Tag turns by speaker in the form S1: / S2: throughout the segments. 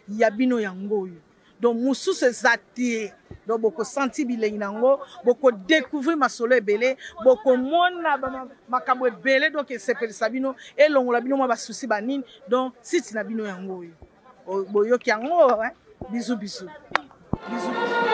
S1: Yabino yango. Donc musu se zati. Donc boko senti bilei nango, boko découvrir ma solo belé, boko mona makambo belé donc c'est per sabino et longola bino ba souci banine. Donc si tina bino yango. Boyo ki yango hein. Bisous bisous. Bisous bisous.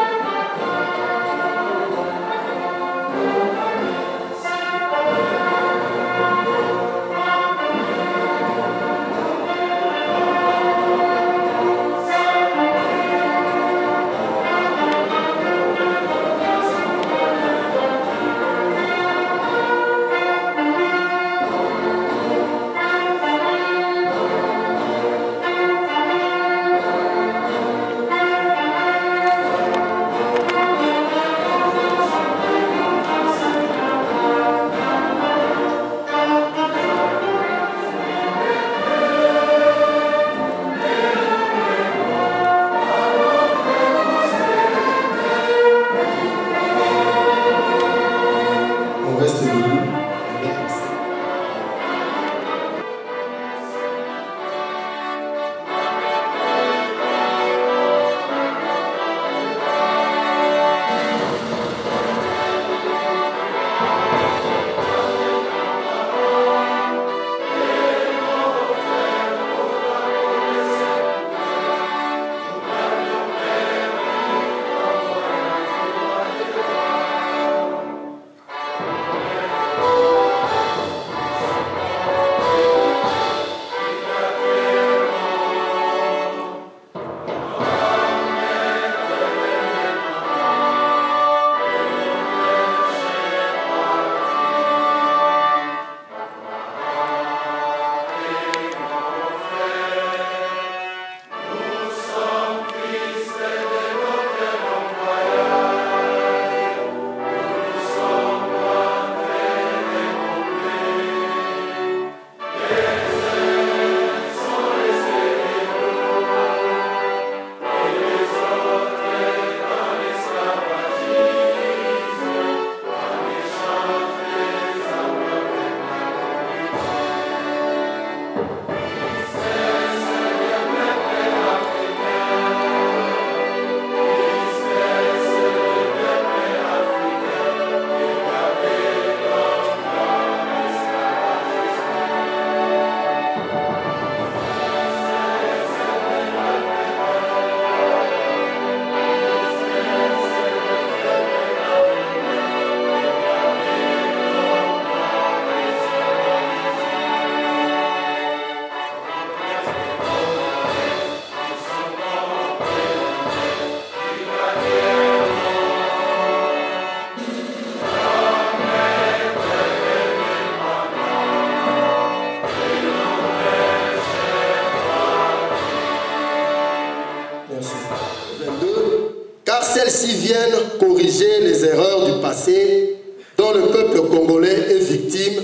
S2: Car celles-ci viennent corriger les erreurs du passé dont le peuple congolais est victime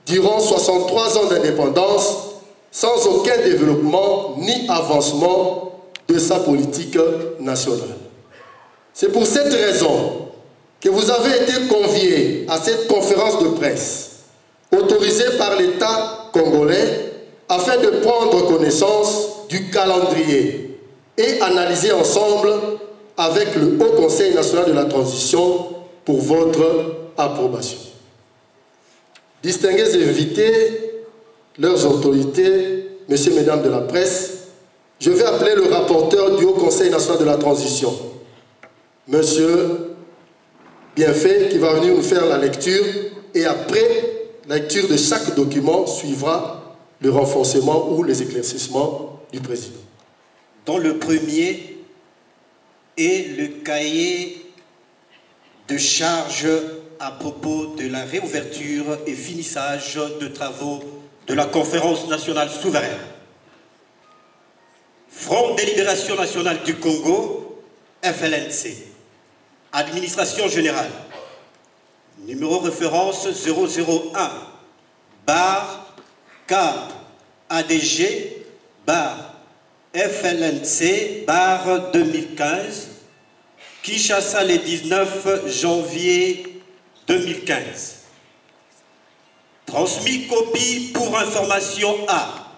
S2: durant 63 ans d'indépendance sans aucun développement ni avancement de sa politique nationale. C'est pour cette raison que vous avez été conviés à cette conférence de presse autorisée par l'État congolais afin de prendre connaissance du calendrier et analyser ensemble avec le Haut Conseil national de la transition pour votre approbation. Distingués invités, leurs autorités, messieurs, mesdames de la presse, je vais appeler le rapporteur du Haut Conseil national de la transition, monsieur Bienfait, qui va venir nous faire la lecture, et après la lecture de chaque document suivra le renforcement ou les éclaircissements du président.
S3: Dans le premier est le cahier de charge à propos de la réouverture et finissage de travaux de la Conférence nationale souveraine. Front de libération nationale du Congo, FLNC. Administration générale. Numéro référence 001 bar CAP ADG bar FLNC bar 2015 Kinshasa le 19 janvier 2015. Transmis copie pour information à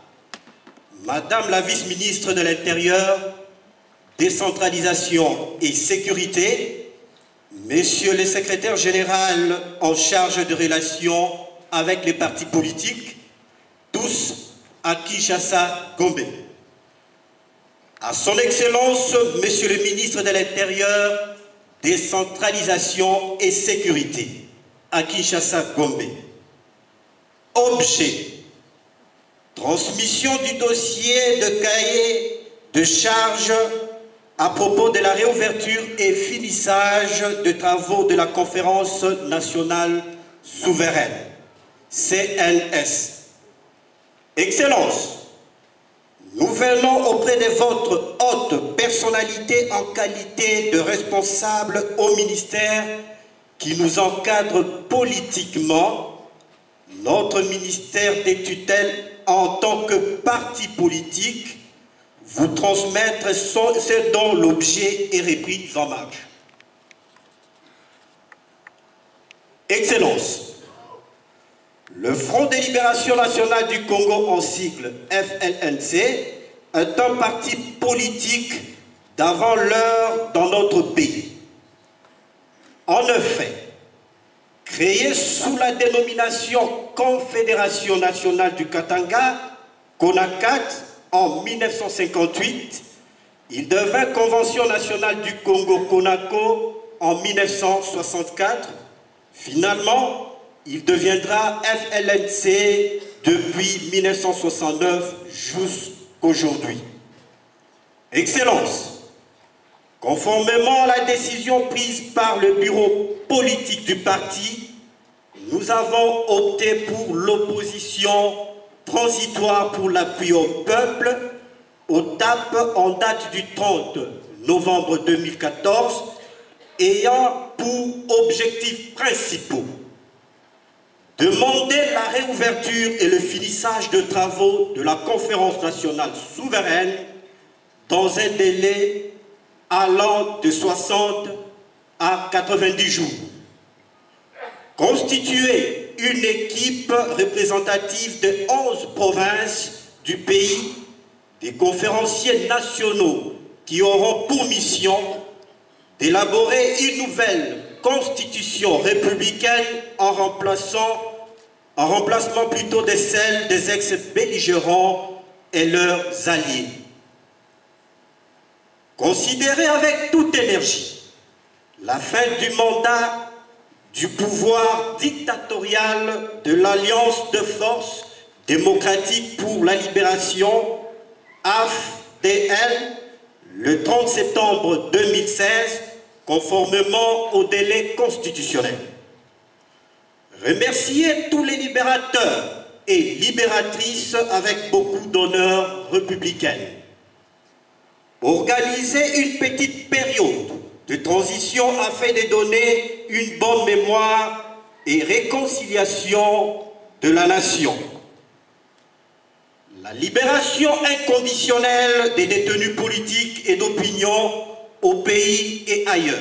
S3: Madame la vice-ministre de l'Intérieur, décentralisation et sécurité, Messieurs les secrétaires généraux en charge de relations avec les partis politiques, tous à Kinshasa, Gombe. À son Excellence, Monsieur le ministre de l'Intérieur, décentralisation et sécurité, à Kinshasa, Gombe. Objet: transmission du dossier de cahier de charges à propos de la réouverture et finissage de travaux de la Conférence nationale souveraine, CNS. Excellence, nous venons auprès de votre haute personnalité en qualité de responsable au ministère qui nous encadre politiquement, notre ministère des tutelles en tant que parti politique, vous transmettre ce dont l'objet est repris en marche. Excellence, le Front de libération nationale du Congo, en sigle FLNC, est un parti politique d'avant l'heure dans notre pays. En effet, créé sous la dénomination Confédération nationale du Katanga, CONACAT, en 1958, il devint Convention nationale du Congo, CONACO, en 1964. Finalement, il deviendra FLNC depuis 1969 jusqu'aujourd'hui. Excellence, conformément à la décision prise par le bureau politique du parti, nous avons opté pour l'opposition transitoire pour l'appui au peuple au TAP en date du 30 novembre 2014, ayant pour objectifs principaux demander la réouverture et le finissage de travaux de la Conférence nationale souveraine dans un délai allant de 60 à 90 jours. Constituer une équipe représentative de 11 provinces du pays, des conférenciers nationaux qui auront pour mission d'élaborer une nouvelle constitution républicaine en remplacement plutôt de celle des ex-belligérants et leurs alliés. Considérer avec toute énergie la fin du mandat du pouvoir dictatorial de l'Alliance de forces démocratiques pour la libération, AFDL, le 30 septembre 2016, conformément au délai constitutionnel. Remercier tous les libérateurs et libératrices avec beaucoup d'honneur républicain. Organiser une petite période de transition afin de donner une bonne mémoire et réconciliation de la nation. La libération inconditionnelle des détenus politiques et d'opinion au pays et ailleurs.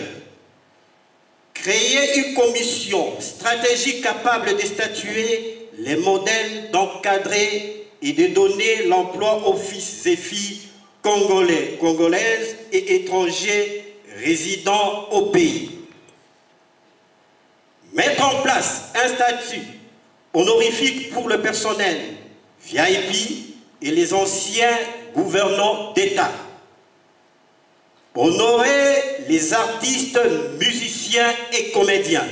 S3: Créer une commission stratégique capable de statuer les modèles d'encadrer et de donner l'emploi aux fils et filles congolais, congolaises et étrangers résidant au pays. Mettre en place un statut honorifique pour le personnel VIP et les anciens gouvernants d'État. Honorer les artistes, musiciens et comédiens.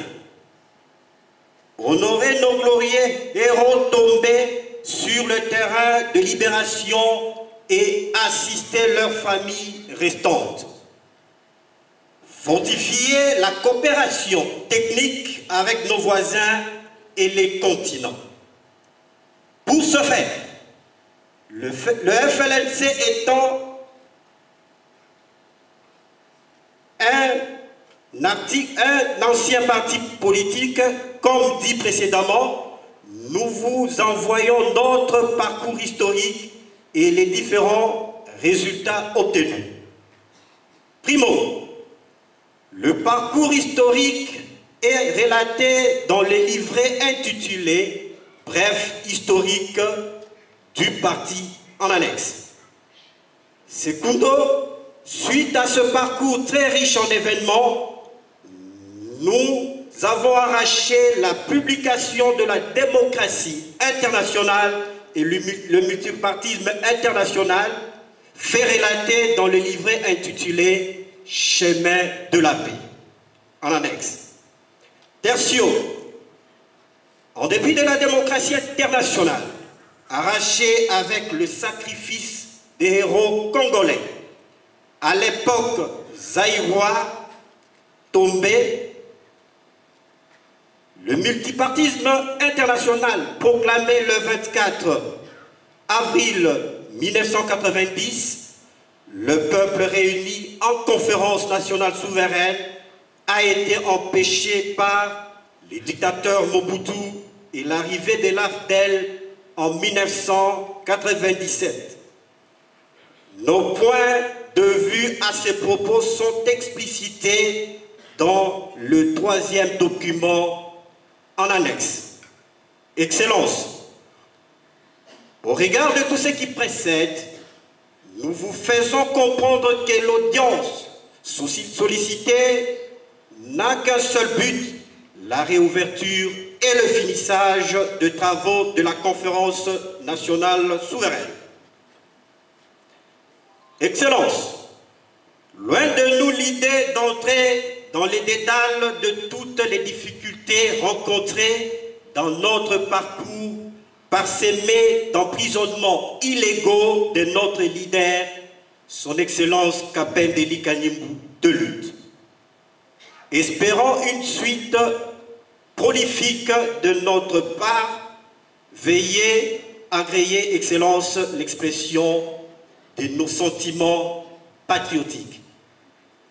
S3: Honorer nos glorieux héros tombés sur le terrain de libération et assister leurs familles restantes. Fortifier la coopération technique avec nos voisins et les continents. Pour ce faire, le FLNC étant un ancien parti politique, comme dit précédemment, nous vous envoyons notre parcours historique et les différents résultats obtenus. Primo, le parcours historique est relaté dans les livrets intitulés « Bref historique » du parti en annexe. Secundo, suite à ce parcours très riche en événements, nous avons arraché la publication de la démocratie internationale et le multipartisme international, fait relater dans le livret intitulé « Chemin de la paix » en annexe. Tertio, en dépit de la démocratie internationale, arrachée avec le sacrifice des héros congolais, à l'époque zaïrois tombé, le multipartisme international proclamé le 24 avril 1990, le peuple réuni en conférence nationale souveraine a été empêché par les dictateurs Mobutu et l'arrivée de l'AFDEL en 1997. Nos points de vue à ces propos sont explicités dans le 3e document en annexe. Excellence, au regard de tout ce qui précède, nous vous faisons comprendre que l'audience sollicitée n'a qu'un seul but, la réouverture et le finissage de travaux de la conférence nationale souveraine. Excellence, loin de nous l'idée d'entrer dans les détails de toutes les difficultés rencontrées dans notre parcours parsemé d'emprisonnements illégaux de notre leader, son Excellence Kapendeli Kanyimbu de lutte. Espérant une suite prolifique de notre part, veuillez agréer, Excellence, l'expression de nos sentiments patriotiques.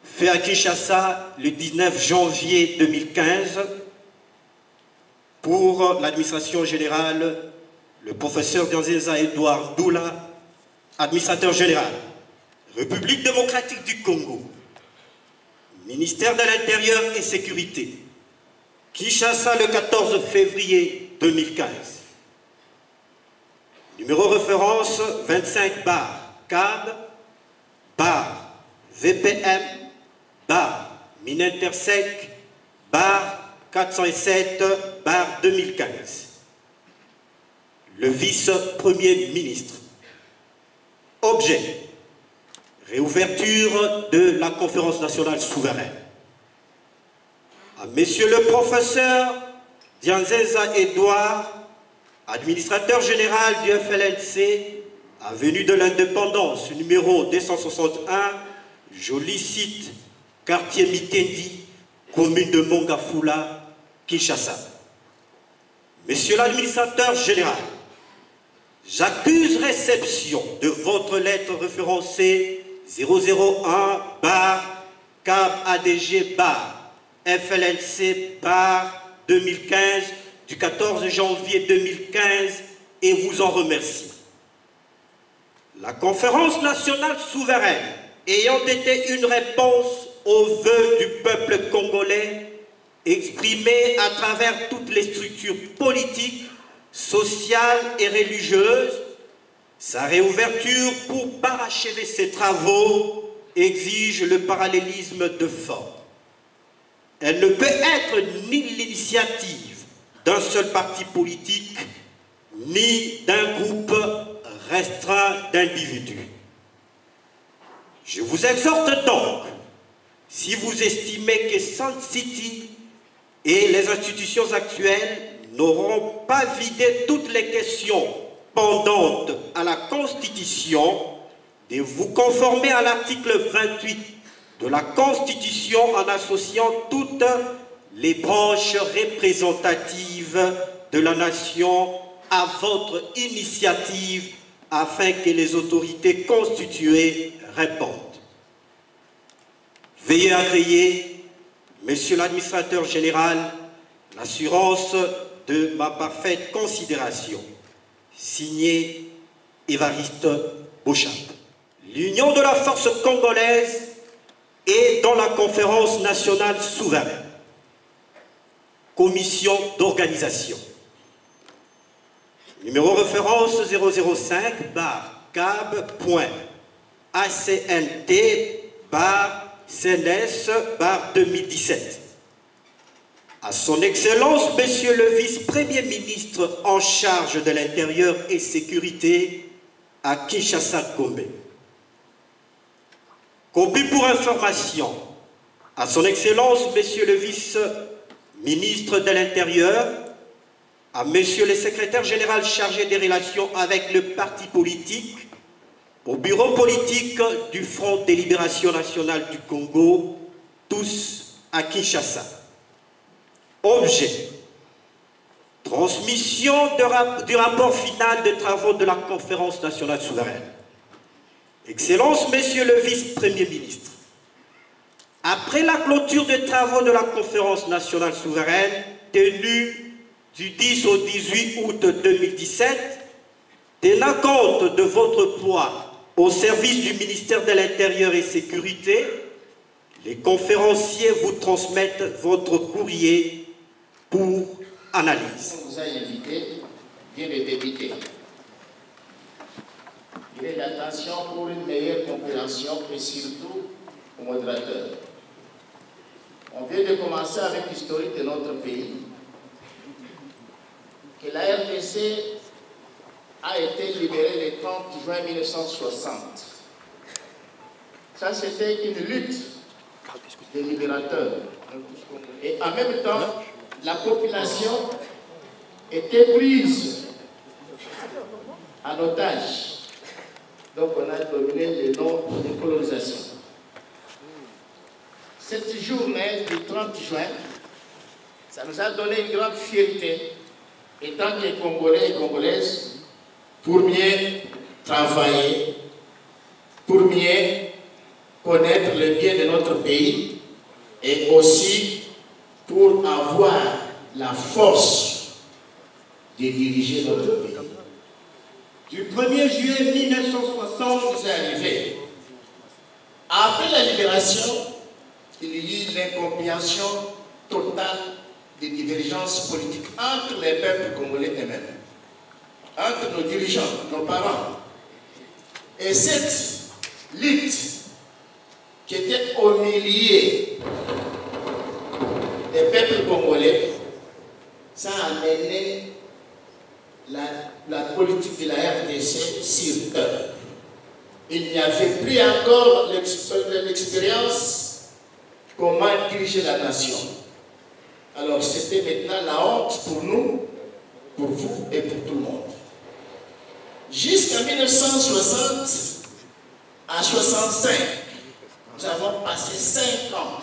S3: Fait à Kinshasa le 19 janvier 2015 pour l'administration générale, le professeur Nziza Edouard Doula, administrateur général, République démocratique du Congo, ministère de l'Intérieur et Sécurité, Kinshasa le 14 février 2015. Numéro référence 25 CAB VPM Minintersec 407 2015. Le vice-premier ministre. Objet: réouverture de la conférence nationale souveraine. À Monsieur le professeur Nziza Edouard, administrateur général du FLNC, avenue de l'Indépendance, numéro 261, joli site, quartier Mitendi, commune de Mongafula, Kinshasa. Monsieur l'administrateur général, j'accuse réception de votre lettre référencée 001-CAB-ADG-FLNC-2015 du 14 janvier 2015 et vous en remercie. La conférence nationale souveraine ayant été une réponse aux vœux du peuple congolais exprimés à travers toutes les structures politiques, sociales et religieuses, sa réouverture pour parachever ses travaux exige le parallélisme de forme. Elle ne peut être ni l'initiative d'un seul parti politique, ni d'un groupe restreint d'individus. Je vous exhorte donc, si vous estimez que Sun City et les institutions actuelles n'auront pas vidé toutes les questions pendantes à la Constitution, de vous conformer à l'article 28 de la Constitution en associant toutes les branches représentatives de la nation à votre initiative afin que les autorités constituées répondent. Veuillez agréer, Monsieur l'administrateur général, l'assurance de ma parfaite considération. Signé Évariste Beauchamp. L'union de la force congolaise est dans la conférence nationale souveraine. Commission d'organisation. Numéro référence 005-CAB. ACNT/CNS/2017. À son Excellence, Monsieur le Vice-Premier ministre en charge de l'Intérieur et Sécurité à Kinshasa, Gombe. Copie pour information. À son Excellence, Monsieur le Vice-ministre de l'Intérieur, à Monsieur le Secrétaire général chargé des relations avec le parti politique, au bureau politique du Front des Libérations Nationales du Congo, tous à Kinshasa. Objet. Transmission du rapport final des travaux de la Conférence nationale souveraine. Excellence, Monsieur le Vice-Premier ministre, après la clôture des travaux de la Conférence nationale souveraine tenue du 10 au 18 août 2017, tenant compte de votre poids au service du ministère de l'Intérieur et Sécurité, les conférenciers vous transmettent votre courrier pour analyse.
S4: On vous a invité, vient de débuter. Il est l'attention pour une meilleure compréhension et surtout au modérateur. On vient de commencer avec l'historique de notre pays, que la RDC a été libérée le 30 juin 1960. Ça, c'était une lutte des libérateurs. Et en même temps, la population était prise en otage. Donc on a dominé le nom de colonisation. Cette journée du 30 juin, ça nous a donné une grande fierté, étant que Congolais et Congolaises, pour mieux travailler, pour mieux connaître le bien de notre pays et aussi pour avoir la force de diriger notre pays.
S3: Du 1er juillet 1960,
S4: c'est arrivé. Après la libération, il y eut l'incompréhension totale des divergences politiques entre les peuples congolais eux-mêmes, entre nos dirigeants, nos parents. Et cette lutte qui était au milieu des peuples congolais, ça a amené la politique de la RDC sur eux. Il n'y avait plus encore l'expérience comment diriger la nation. Alors c'était maintenant la honte pour nous, pour vous et pour tout le monde. Jusqu'en 1960 à 65, nous avons passé 5 ans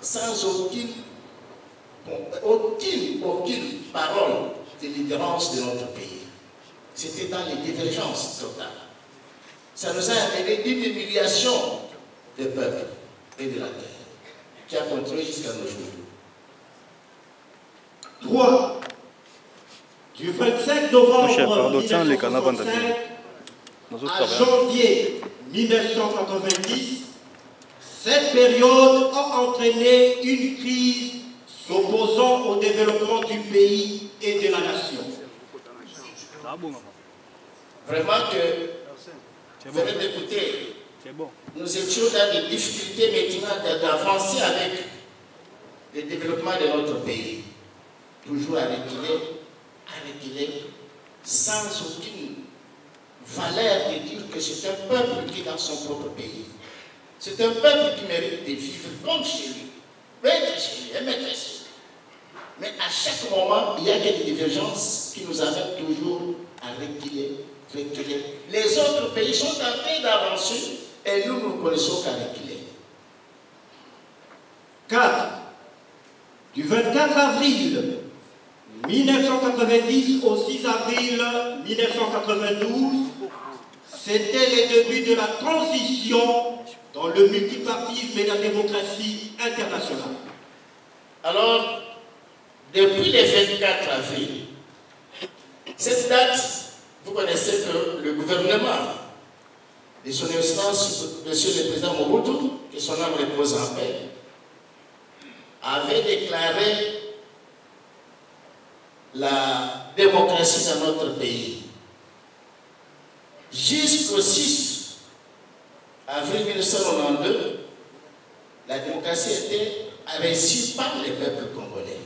S4: sans aucune parole de libérance de notre pays. C'était dans les divergences totales. Ça nous a amené une humiliation des peuples et de la terre, qui a continué jusqu'à nos jours.
S3: 3. Du 25 novembre 1965 à janvier 1990, cette période a entraîné une crise s'opposant au développement du pays et de la nation.
S4: Vraiment que, vous venez d'écouter, nous étions dans des difficultés maintenant d'avancer avec le développement de notre pays. Toujours à reculer, sans aucune valeur de dire que c'est un peuple qui est dans son propre pays. C'est un peuple qui mérite de vivre comme chez lui, être chez lui, aimer chez lui. Mais à chaque moment, il y a des divergences qui nous amènent toujours à reculer. Les autres pays sont en train d'avancer et nous ne connaissons qu'à reculer.
S3: 4. Du 24 avril 1990 au 6 avril 1992, c'était le début de la transition dans le multipartisme et la démocratie internationale.
S4: Alors, depuis le 24 avril, cette date, vous connaissez que le gouvernement de son Excellence, Monsieur le Président Mobutu, que son âme repose en paix, avait déclaré la démocratie dans notre pays. Jusqu'au 6 avril 1992, la démocratie était reçue par les peuples congolais.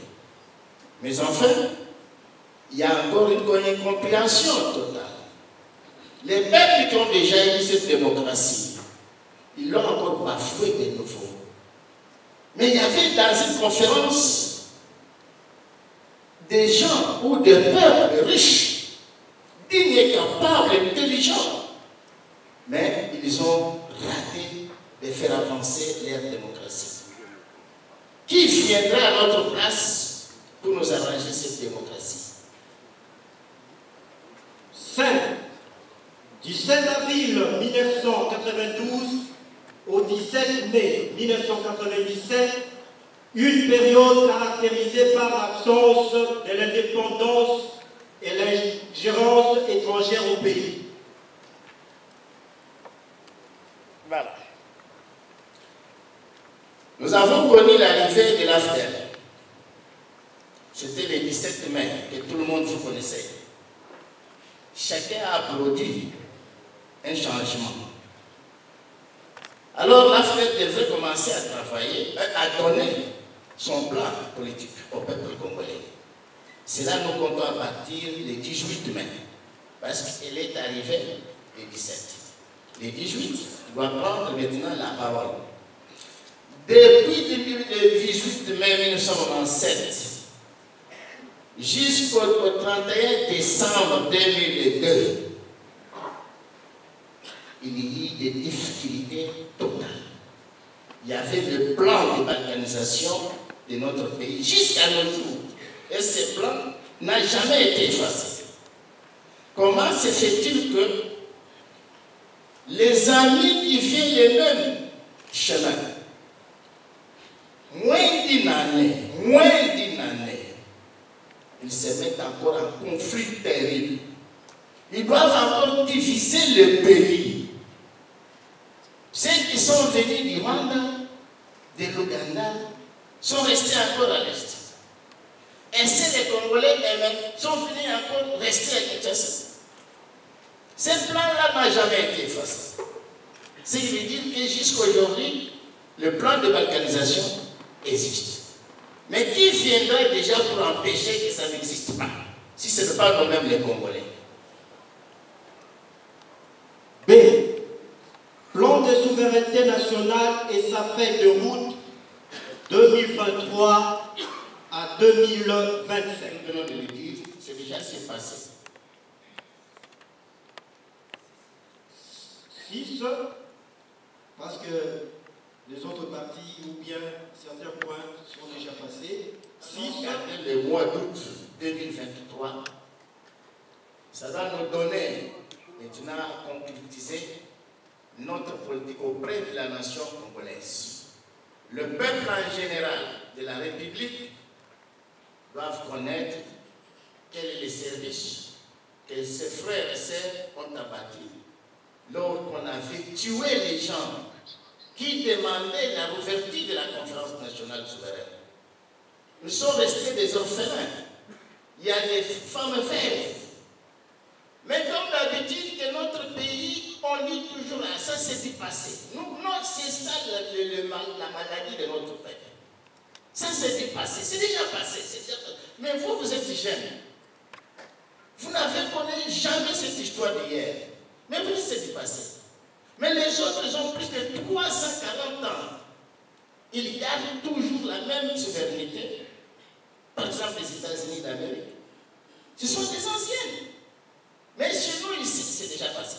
S4: Mais enfin, il y a encore une incompréhension totale. Les peuples qui ont déjà eu cette démocratie, ils l'ont encore bafoué de nouveau. Mais il y avait dans une conférence des gens ou des peuples riches, dignes et capables, intelligents. Mais ils ont raté de faire avancer leur démocratie. Qui viendrait à notre place pour nous arranger cette démocratie?
S5: 5. Du 16 avril 1992 au 17 mai 1997, une période caractérisée par l'absence de l'indépendance et l'ingérence étrangère au pays.
S4: Voilà. Nous avons connu l'arrivée de l'AFDEL. C'était le 17 mai, que tout le monde vous connaissait. Chacun a applaudi un changement. Alors l'AFDEL devrait commencer à travailler, à donner son plan politique au peuple congolais. C'est là que nous comptons à partir le 18 mai, parce qu'elle est arrivée le 17. Le 18, il doit prendre maintenant la parole. Depuis le 18 mai 1997 jusqu'au 31 décembre 2002, il y a eu des difficultés totales. Il y avait le plan de balkanisation de notre pays jusqu'à nos jours. Et ce plan n'a jamais été effacé. Comment se fait-il que les amis qui viennent le même chemin, moins d'une année, ils se mettent encore en conflit terrible. Ils doivent encore diviser le pays. Ceux qui sont venus du Rwanda, de l'Ouganda, sont restés encore à l'Est. Et ceux les Congolais eux-mêmes sont venus encore rester à Kinshasa. Ce plan-là n'a jamais été effacé. Ce qui veut dire que jusqu'à aujourd'hui, le plan de balkanisation existe. Mais qui viendrait déjà pour empêcher que ça n'existe pas, si ce n'est pas nous-mêmes les Congolais?
S5: B. Plan de souveraineté nationale et sa feuille de route 2023 à 2025.
S4: Nous venons de le dire, c'est déjà passé.
S5: 6. Parce que les autres parties ou bien certains points sont déjà passés. 6.
S4: Le mois d'août 2023, ça va nous donner maintenant à concrétiser notre politique auprès de la nation congolaise. Le peuple en général de la République doit connaître quel est le service que ses frères et sœurs ont abattu lorsqu'on avait tué les gens qui demandaient la rouverture de la conférence nationale souveraine. Nous sommes restés des orphelins. Il y a des femmes veuves. Mais comme d'habitude que notre pays, on dit toujours, ah, ça c'est du passé. Non, c'est ça la maladie de notre pays. Ça c'est du passé, c'est déjà passé. Mais vous, vous êtes jeunes. Vous n'avez connu jamais cette histoire d'hier. Mais vous dites c'est du passé. Mais les autres, ils ont plus de 340 ans. Ils gardent toujours la même souveraineté. Par exemple, les États-Unis d'Amérique. Ce sont des anciennes. Mais chez nous, ici, c'est déjà passé.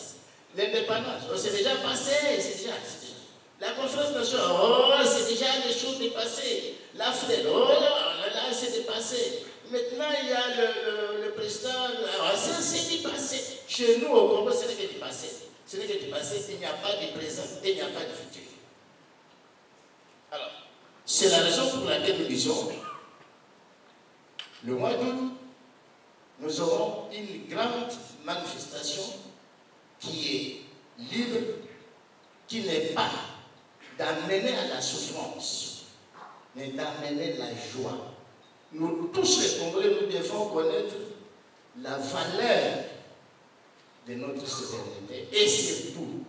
S4: L'indépendance, oh, c'est déjà passé, c'est déjà. La conférence nationale, oh, c'est déjà des choses dépassées. L'Afrique, oh là, c'est dépassé. Maintenant, il y a le président, oh, ça, c'est dépassé. Chez nous, au Congo, ce n'est que du passé. Ce n'est que du passé, il n'y a pas de présent et il n'y a pas de futur. Alors, c'est la raison pour laquelle nous disons, le mois d'août, nous aurons une grande manifestation qui est libre, qui n'est pas d'amener à la souffrance, mais d'amener la joie. Nous tous les Congolais, nous devons connaître la valeur de notre souveraineté et surtout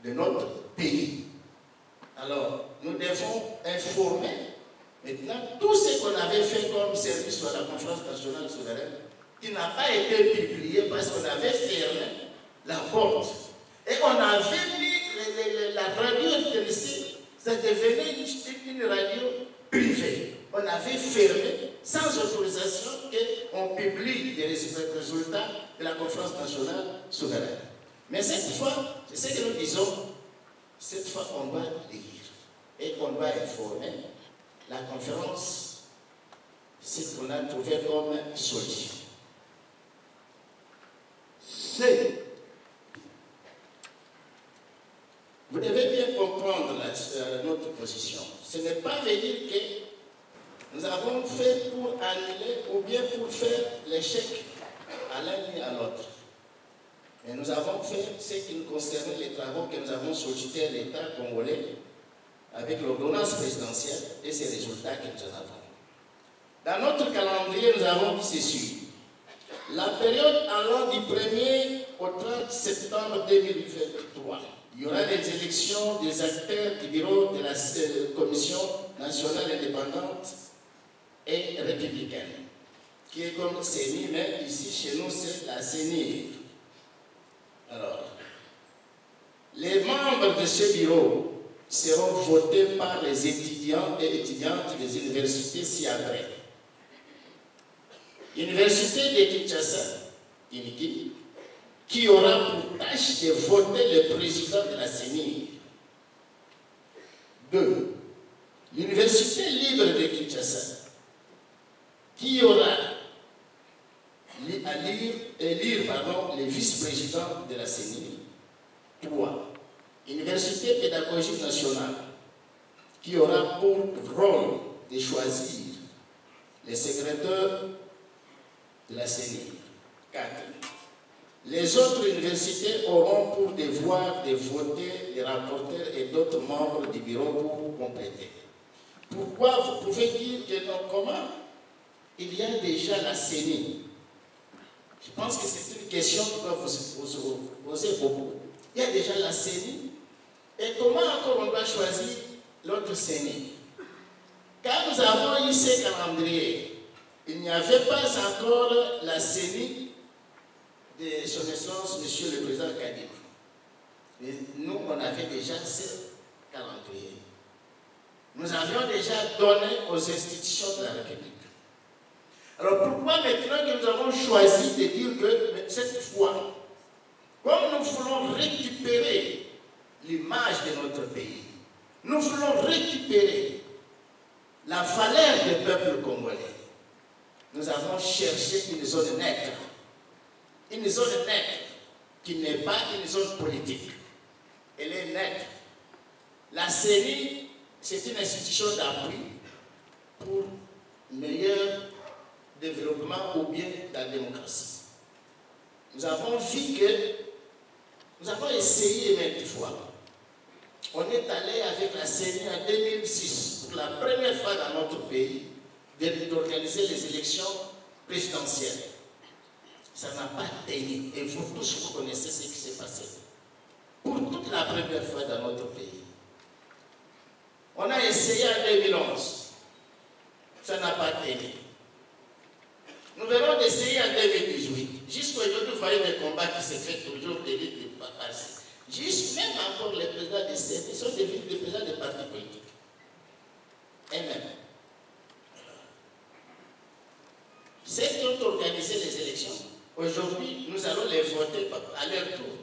S4: de notre pays. Alors, nous devons informer maintenant tout ce qu'on avait fait comme service sur la conférence nationale souveraine, qui n'a pas été publié parce qu'on avait fermé la porte. Et on avait mis la radio ici, ça devenait une radio privée. On avait fermé sans autorisation qu'on publie les résultats de la conférence nationale souveraine. Mais cette fois, c'est ce que nous disons, cette fois on doit lire et on doit informer la conférence, ce qu'on a trouvé comme solution. C'est, vous devez bien comprendre notre position. Ce n'est pas venir que nous avons fait pour annuler ou bien pour faire l'échec à l'un et à l'autre. Mais nous avons fait ce qui nous concerne, les travaux que nous avons sollicités à l'État congolais avec l'ordonnance présidentielle et ces résultats que nous en avons. Dans notre calendrier, nous avons dit ceci. La période allant du 1er au 30 septembre 2023, il y aura les élections des acteurs du bureau de la Commission nationale indépendante et républicaine, qui est comme CENI, mais ici chez nous c'est la CENI. Alors, les membres de ce bureau seront votés par les étudiants et étudiantes des universités ci-après. Université de Kinshasa, INIKI, qui aura pour tâche de voter le président de la CENI. 2. L'Université libre de Kinshasa, qui aura à élire les vice-présidents de la CENI. 3. Université pédagogique nationale, qui aura pour rôle de choisir les secrétaires de la CENI. 4. Les autres universités auront pour devoir de voter les rapporteurs et d'autres membres du bureau pour compléter. Pourquoi vous pouvez dire que non, comment il y a déjà la CENI? Je pense que c'est une question que vous posez beaucoup. Il y a déjà la CENI. Et comment encore on doit choisir l'autre CENI? Quand nous avons eu ces calendriers, il n'y avait pas encore la CENI de son Excellence, Monsieur le Président Kadima. Mais nous, on avait déjà ce calendrier. Nous avions déjà donné aux institutions de la République. Alors pourquoi maintenant que nous avons choisi de dire que cette fois, comme nous voulons récupérer l'image de notre pays, nous voulons récupérer la valeur du peuple congolais, nous avons cherché une zone neutre. Une zone neutre qui n'est pas une zone politique. Elle est neutre. La CENI, c'est une institution d'appui pour meilleur développement ou bien la démocratie. Nous avons vu que nous avons essayé maintes fois. On est allé avec la CENI en 2006 pour la première fois dans notre pays d'organiser les élections présidentielles. Ça n'a pas tenu. Et vous tous, vous connaissez ce qui s'est passé. Pour toute la première fois dans notre pays. On a essayé en 2011. Ça n'a pas tenu. Nous venons d'essayer en 2018. Jusqu'aujourd'hui, vous voyez des combats qui se font toujours des luttes de passer. Juste même encore les présidents de CENI sont devenus des présidents des partis politiques. Et même. Ceux qui ont organisé les élections, aujourd'hui, nous allons les voter à leur tour.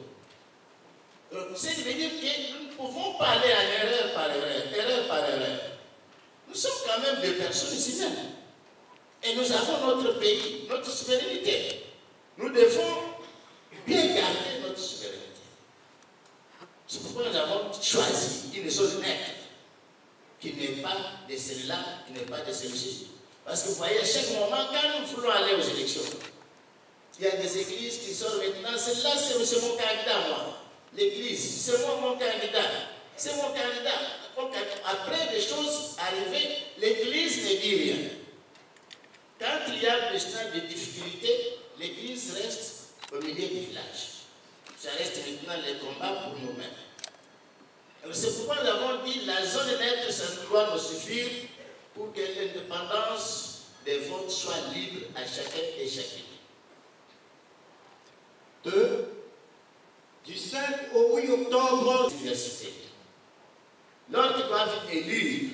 S4: C'est de dire que nous ne pouvons pas aller en erreur par erreur. Nous sommes quand même des personnes humaines. Et nous avons notre pays, notre souveraineté. Nous devons bien garder notre souveraineté. C'est pourquoi nous avons choisi une zone neutre qui n'est pas de celle-là, qui n'est pas de celle-ci. Parce que vous voyez, à chaque moment, quand nous voulons aller aux élections, il y a des églises qui sortent maintenant. Celle-là, c'est mon candidat, moi. L'église, c'est moi mon candidat. C'est mon candidat. Après des choses arrivées, l'église ne dit rien. Quand il y a des difficultés, l'église reste au milieu du village. Ça reste maintenant les combats pour nous-mêmes. C'est pourquoi nous avons dit la zone neutre, ça doit nous suffire pour que l'indépendance des votes soit libre à chacun et chacune.
S5: 2. Du 5 au 8 octobre,
S4: l'université. Lorsqu'ils doivent élire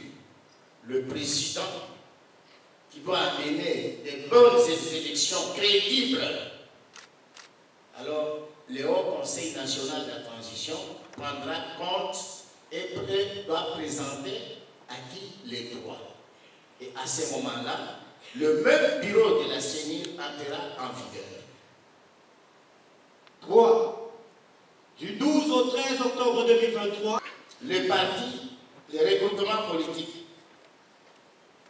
S4: le président qui doit amener des bonnes élections crédibles, alors le Haut Conseil national de la transition prendra compte et doit présenter à qui les droits. Et à ce moment-là, le même bureau de la CENI entrera en vigueur.
S5: 3. Du 12 au 13 octobre 2023,
S4: les partis, les regroupements politiques,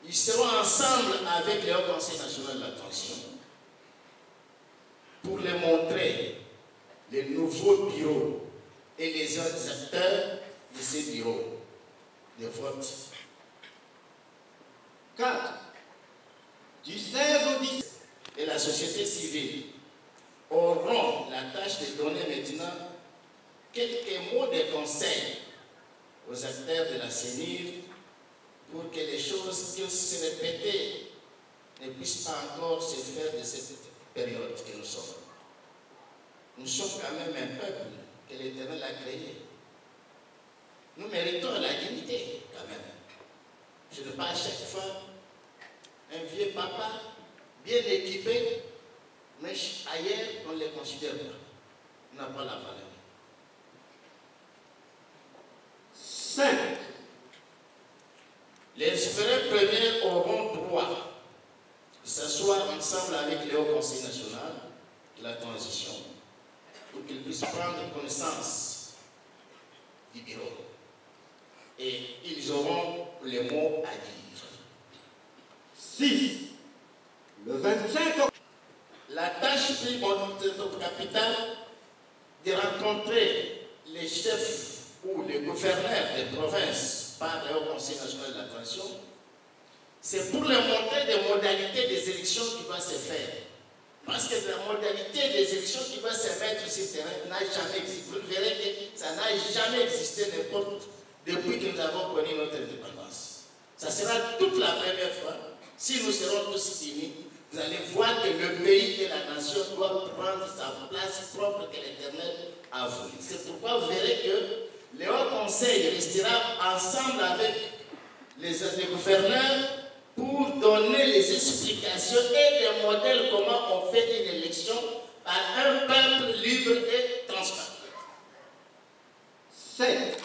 S4: ils seront ensemble avec le Haut Conseil national de la transition pour les montrer les nouveaux bureaux et les autres acteurs de ces bureaux de vote.
S5: 4. Du 16 au 17.
S4: Et la société civile auront la tâche de donner maintenant quelques mots de conseil aux acteurs de la CENIR pour que les choses qui se répétaient ne puissent pas encore se faire de cette période que nous sommes. Nous sommes quand même un peuple que l'Éternel a créé. Nous méritons la dignité quand même. Je ne pas à chaque fois un vieux papa bien équipé, mais ailleurs on ne les considère pas. On n'a pas la valeur.
S5: 5.
S4: Les souverains premiers auront droit de s'asseoir ensemble avec le Haut Conseil national de la transition pour qu'ils puissent prendre connaissance du bureau. Et ils auront les mots à dire.
S5: 6. Le 25 octobre,
S4: La tâche capitale de rencontrer les chefs ou les gouverneurs des provinces par le Haut Conseil national de la transition, c'est pour leur montrer des modalités des élections qui doivent se faire. Parce que la modalité des élections qui doivent se mettre sur le terrain n'a jamais existé. Vous verrez que ça n'a jamais existé n'importe depuis que nous avons connu notre indépendance. Ça sera toute la première fois. Si nous serons tous unis, vous allez voir que le pays et la nation doivent prendre sa place propre que l'Éternel a voulu. C'est pourquoi vous verrez que le Haut Conseil restera ensemble avec les gouverneurs pour donner les explications et des modèles comment on fait une élection par un peuple libre et transparent.
S5: 7.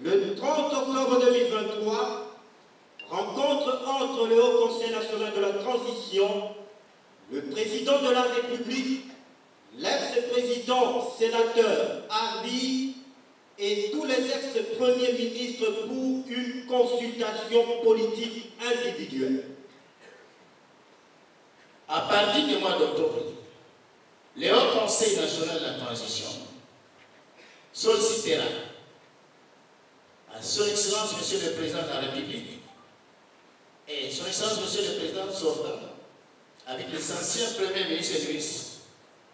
S5: Le 30 octobre 2023, rencontre entre le Haut Conseil national de la transition, le président de la République, l'ex-président sénateur Hardy et tous les ex-premiers ministres pour une consultation politique individuelle.
S4: À partir du mois d'octobre, le Haut Conseil national de la transition sollicitera à Son Excellence Monsieur le Président de la République et Son Excellence Monsieur le Président sortant, avec les anciens premiers ministres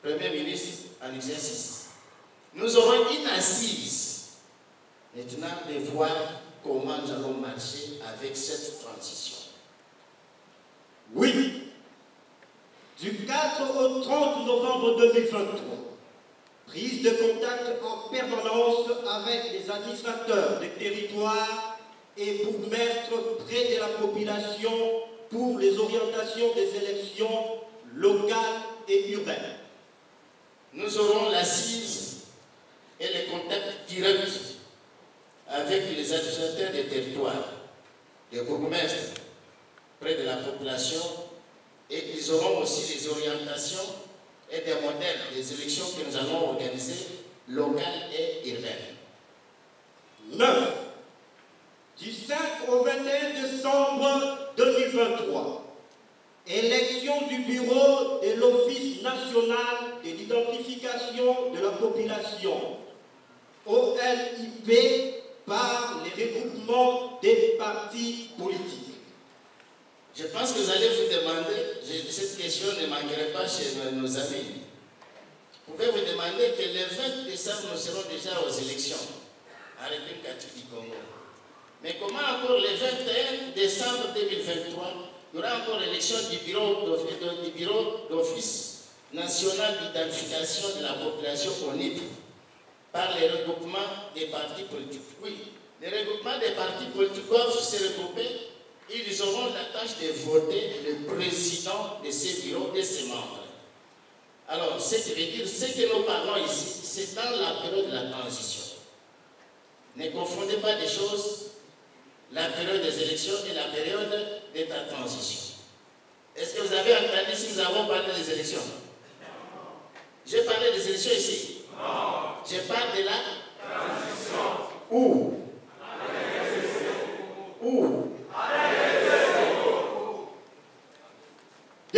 S4: et premiers ministres en exercice, nous aurons une assise maintenant de voir comment nous allons marcher avec cette transition.
S5: Oui. Du 4 au 30 novembre 2023, prise de contact en permanence avec les administrateurs des territoires et bourgmestres près de la population pour les orientations des élections locales et urbaines.
S4: Nous aurons l'assise et les contacts directs avec les administrateurs des territoires, les bourgmestres près de la population, et ils auront aussi des orientations et des modèles des élections que nous allons organiser, locales et urbaines.
S5: 9. Du 5 au 21 décembre 2023, élection du bureau de l'Office national de l'identification de la population, OLIP, par les regroupements des partis politiques.
S4: Je pense que vous allez vous demander, cette question ne manquerait pas chez nos amis. Vous pouvez vous demander que le 20 décembre, nous serons déjà aux élections en République catholique du Congo. Mais comment encore le 21 décembre 2023, il y aura encore l'élection du bureau d'office national d'identification de la population ONIP par les regroupements des partis politiques. Oui, les regroupements des partis politiques doivent se regrouper. Ils auront la tâche de voter le président de ces bureaux et ses membres. Alors, ce qui veut dire, ce que nous parlons ici, c'est dans la période de la transition. Ne confondez pas des choses, la période des élections et la période de la transition. Est-ce que vous avez entendu si nous avons parlé des élections? J'ai parlé des élections ici. Non. Je parle de la transition. Où? Où?
S5: D.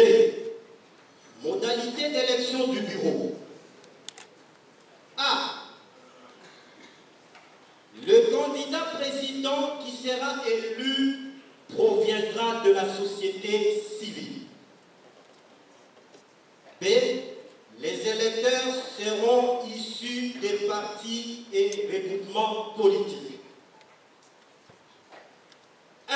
S5: Modalité d'élection du bureau. A. Le candidat président qui sera élu proviendra de la société civile. B. Les électeurs seront issus des partis et regroupements politiques. 1.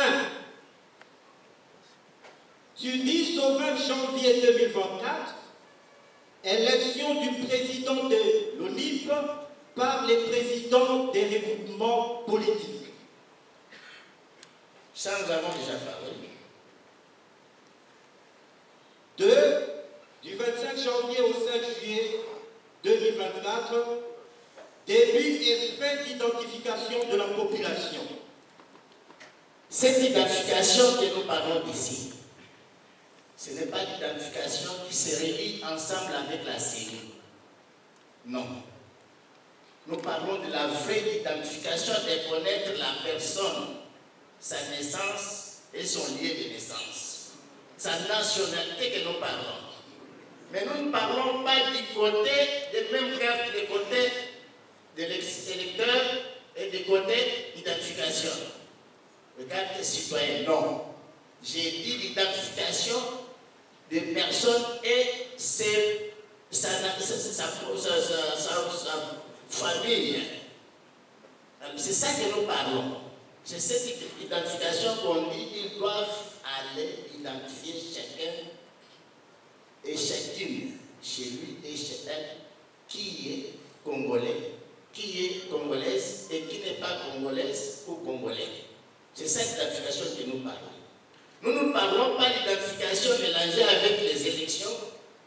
S5: Du 10 au 20 janvier 2024, élection du président de l'ONIP par les présidents des regroupements politiques.
S4: Ça, nous avons déjà parlé.
S5: 2. Du 25 janvier au 5 juillet 2024, début et fin d'identification de la population.
S4: Cette identification que nous parlons ici, ce n'est pas l'identification qui se réunit ensemble avec la CENI. Non. Nous parlons de la vraie identification, de connaître la personne, sa naissance et son lieu de naissance, sa nationalité que nous parlons. Mais nous ne parlons pas du côté des mêmes cartes, du côté de l'électeur et du côté d'identification. Le carte citoyen, non. J'ai dit l'identification des personnes et sa famille. C'est ça que nous parlons. C'est cette identification qu'on dit qu'ils doivent aller identifier chacun et chacune chez lui et chez elle qui est congolais, qui est congolaise et qui n'est pas congolaise ou congolais. C'est cette identification que nous parlons. Nous ne parlons pas d'identification mélangée avec les élections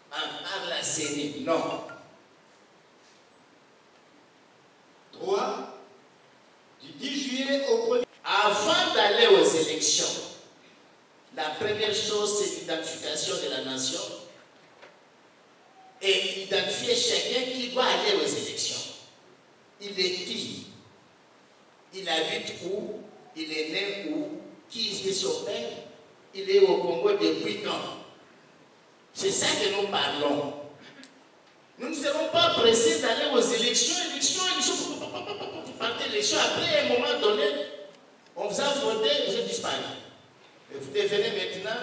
S4: par la CENI. Non.
S5: 3. Du 10 juillet au 1er.
S4: Avant d'aller aux élections, la première chose, c'est l'identification de la nation et identifier chacun qui doit aller aux élections. Il est qui? Il habite où? Il est né où? Qui est son père? Il est au Congo depuis quand? C'est ça que nous parlons. Nous ne serons pas pressés d'aller aux élections. Vous partez élection. Après, à un moment donné, on vous a voté, vous êtes disparu. Et vous devenez maintenant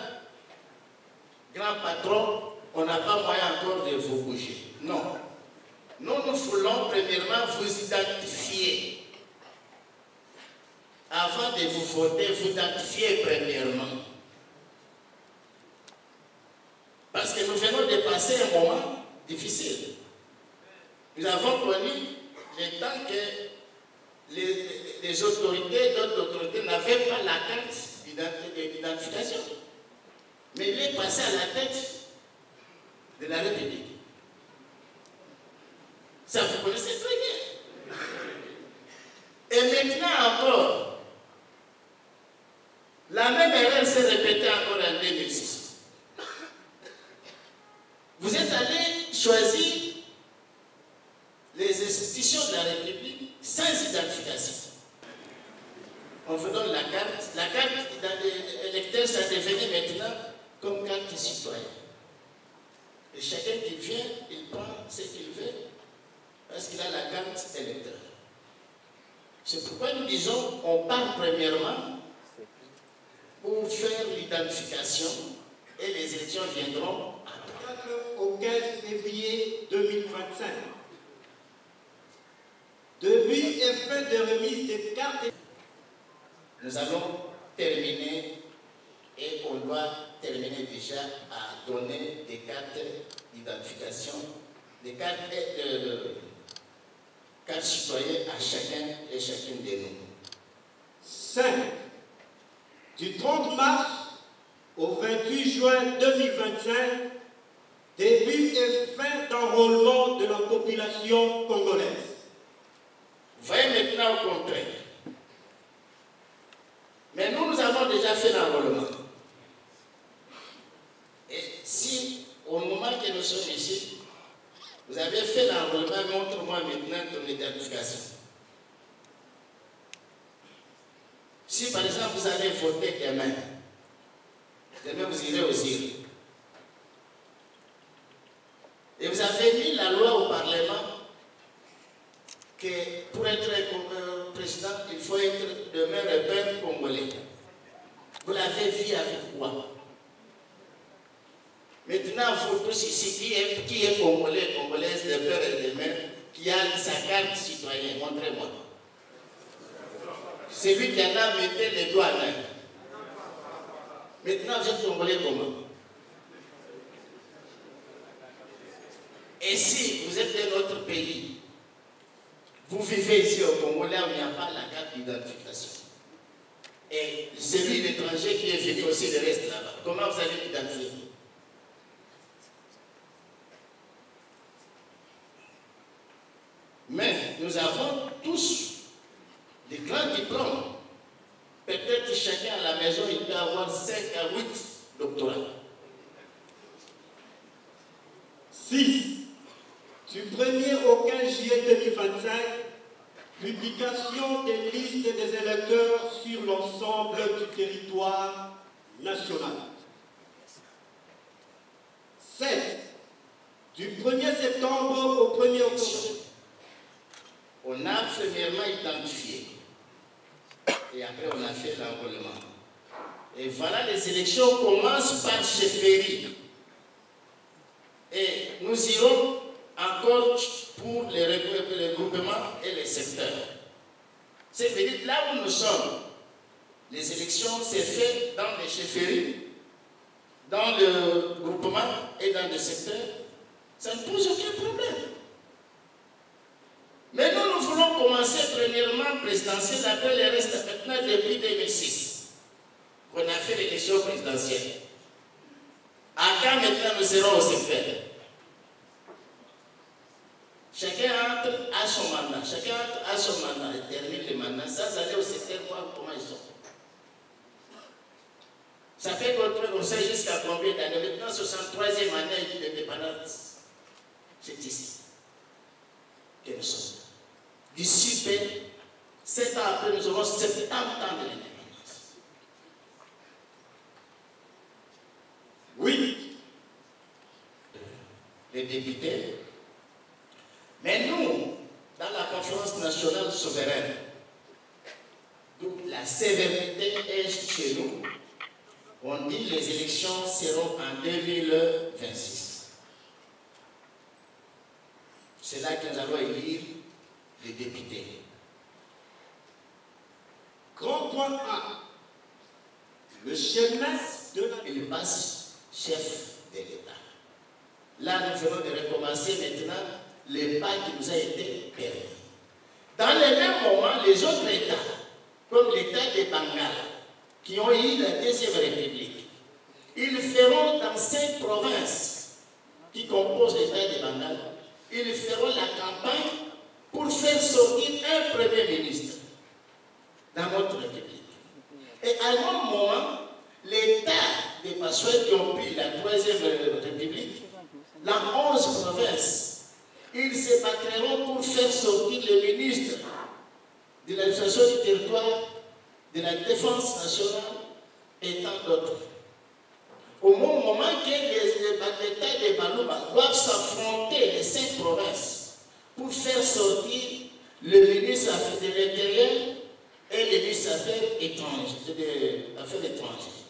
S4: grand patron. On n'a pas moyen encore de vous bouger. Non. Nous voulons premièrement vous identifier. Avant de vous voter, vous identifier premièrement. Parce que nous venons de passer un moment difficile. Nous avons connu le temps que les autorités, d'autres autorités n'avaient pas la carte d'identification. Mais il est passé à la tête de la République. Ça, vous connaissez très bien. Et maintenant encore, la même erreur s'est répétée encore en 2006. Vous êtes allé choisir les institutions de la République sans identification. On vous donne la carte. La carte d'électeur, ça devient maintenant comme carte citoyenne. Et chacun qui vient, il prend ce qu'il veut parce qu'il a la carte électeur. C'est pourquoi nous disons, on part premièrement pour faire l'identification et les élections viendront après.
S5: au 15 février 2025. Début et fin de remise des cartes.
S4: Nous allons terminer et on doit terminer déjà à donner des cartes d'identification, des cartes citoyennes à chacun et chacune de nous.
S5: 5. Du 30 mars au 28 juin 2025, début et fin d'enrôlement de la population congolaise.
S4: Voyez maintenant au contraire. Mais nous avons déjà fait l'enrôlement. Et si, au moment que nous sommes ici, vous avez fait l'enrôlement, montre-moi maintenant ton identification. Si par exemple vous avez voté demain vous irez aux îles. Et vous avez mis la loi au Parlement que pour être président, il faut être demain le peuple congolais. Vous l'avez vu avec quoi? Maintenant, vous tous ici, qui est congolais, congolaise de père et de mère, qui a sa carte citoyenne, montrez-moi. Celui qui en a, mettez les doigts en l'air. Maintenant, vous êtes congolais comment? Et si vous êtes de notre pays, vous vivez ici au Congo, là où il n'y a pas la carte d'identification. Et celui l'étranger qui est venu aussi, le reste là-bas, comment vous allez l'identifier? Mais nous avons tous des grands diplômes. Peut-être chacun à la maison, il peut avoir 5 à 8 doctorats.
S5: 6. Du 1er au 15 juillet 2025, publication des listes des électeurs sur l'ensemble du territoire national. 7. Du 1er septembre au 1er octobre.
S4: On a premièrement identifié. Et après, on a fait l'enrôlement. Et voilà, les élections commencent par chefferie. Et nous irons encore pour les regroupements et les secteurs. C'est-à-dire là où nous sommes, les élections s'est fait dans les chefferies, dans le groupement et dans le secteur. Ça ne pose aucun problème. Mais nous voulons commencer premièrement présidentielle, après le reste maintenant depuis 2006. On a fait l'élection présidentielle. À quand maintenant nous serons au secteur? Chacun entre à son mandat. Chacun entre à son mandat et termine le mandat sans aller au secteur voir comment ils sont. Ça peut continuer comme ça jusqu'à combien d'années? Maintenant, 63e année d'indépendance. C'est ici que nous sommes. D'ici 7 ans après, nous aurons 70 ans de l'indépendance.
S5: Oui.
S4: Les députés. Mais nous, dans la conférence nationale souveraine, donc la sévérité est chez nous. On dit que les élections seront en 2026. C'est là que nous allons élire les députés.
S5: Grand point A. Le chemin de la...
S4: Il passe chef de l'État. Là, nous venons de recommencer maintenant les pas qui nous a été permis. Dans le même moment, les autres États, comme l'État de Bengale, qui ont eu la Deuxième République, ils feront dans 5 provinces qui composent l'État de Bengale, ils feront la campagne pour faire sortir un Premier ministre dans notre République. Et à un moment, l'État des Passouets qui ont pris la Troisième République, dans 11 provinces, ils se battront pour faire sortir le ministre de l'administration du territoire, de la défense nationale et tant d'autres. Au moment que l'État de Balouba doivent s'affronter les 5 provinces pour faire sortir le ministre de l'Intérieur et le ministre des Affaires étrangères.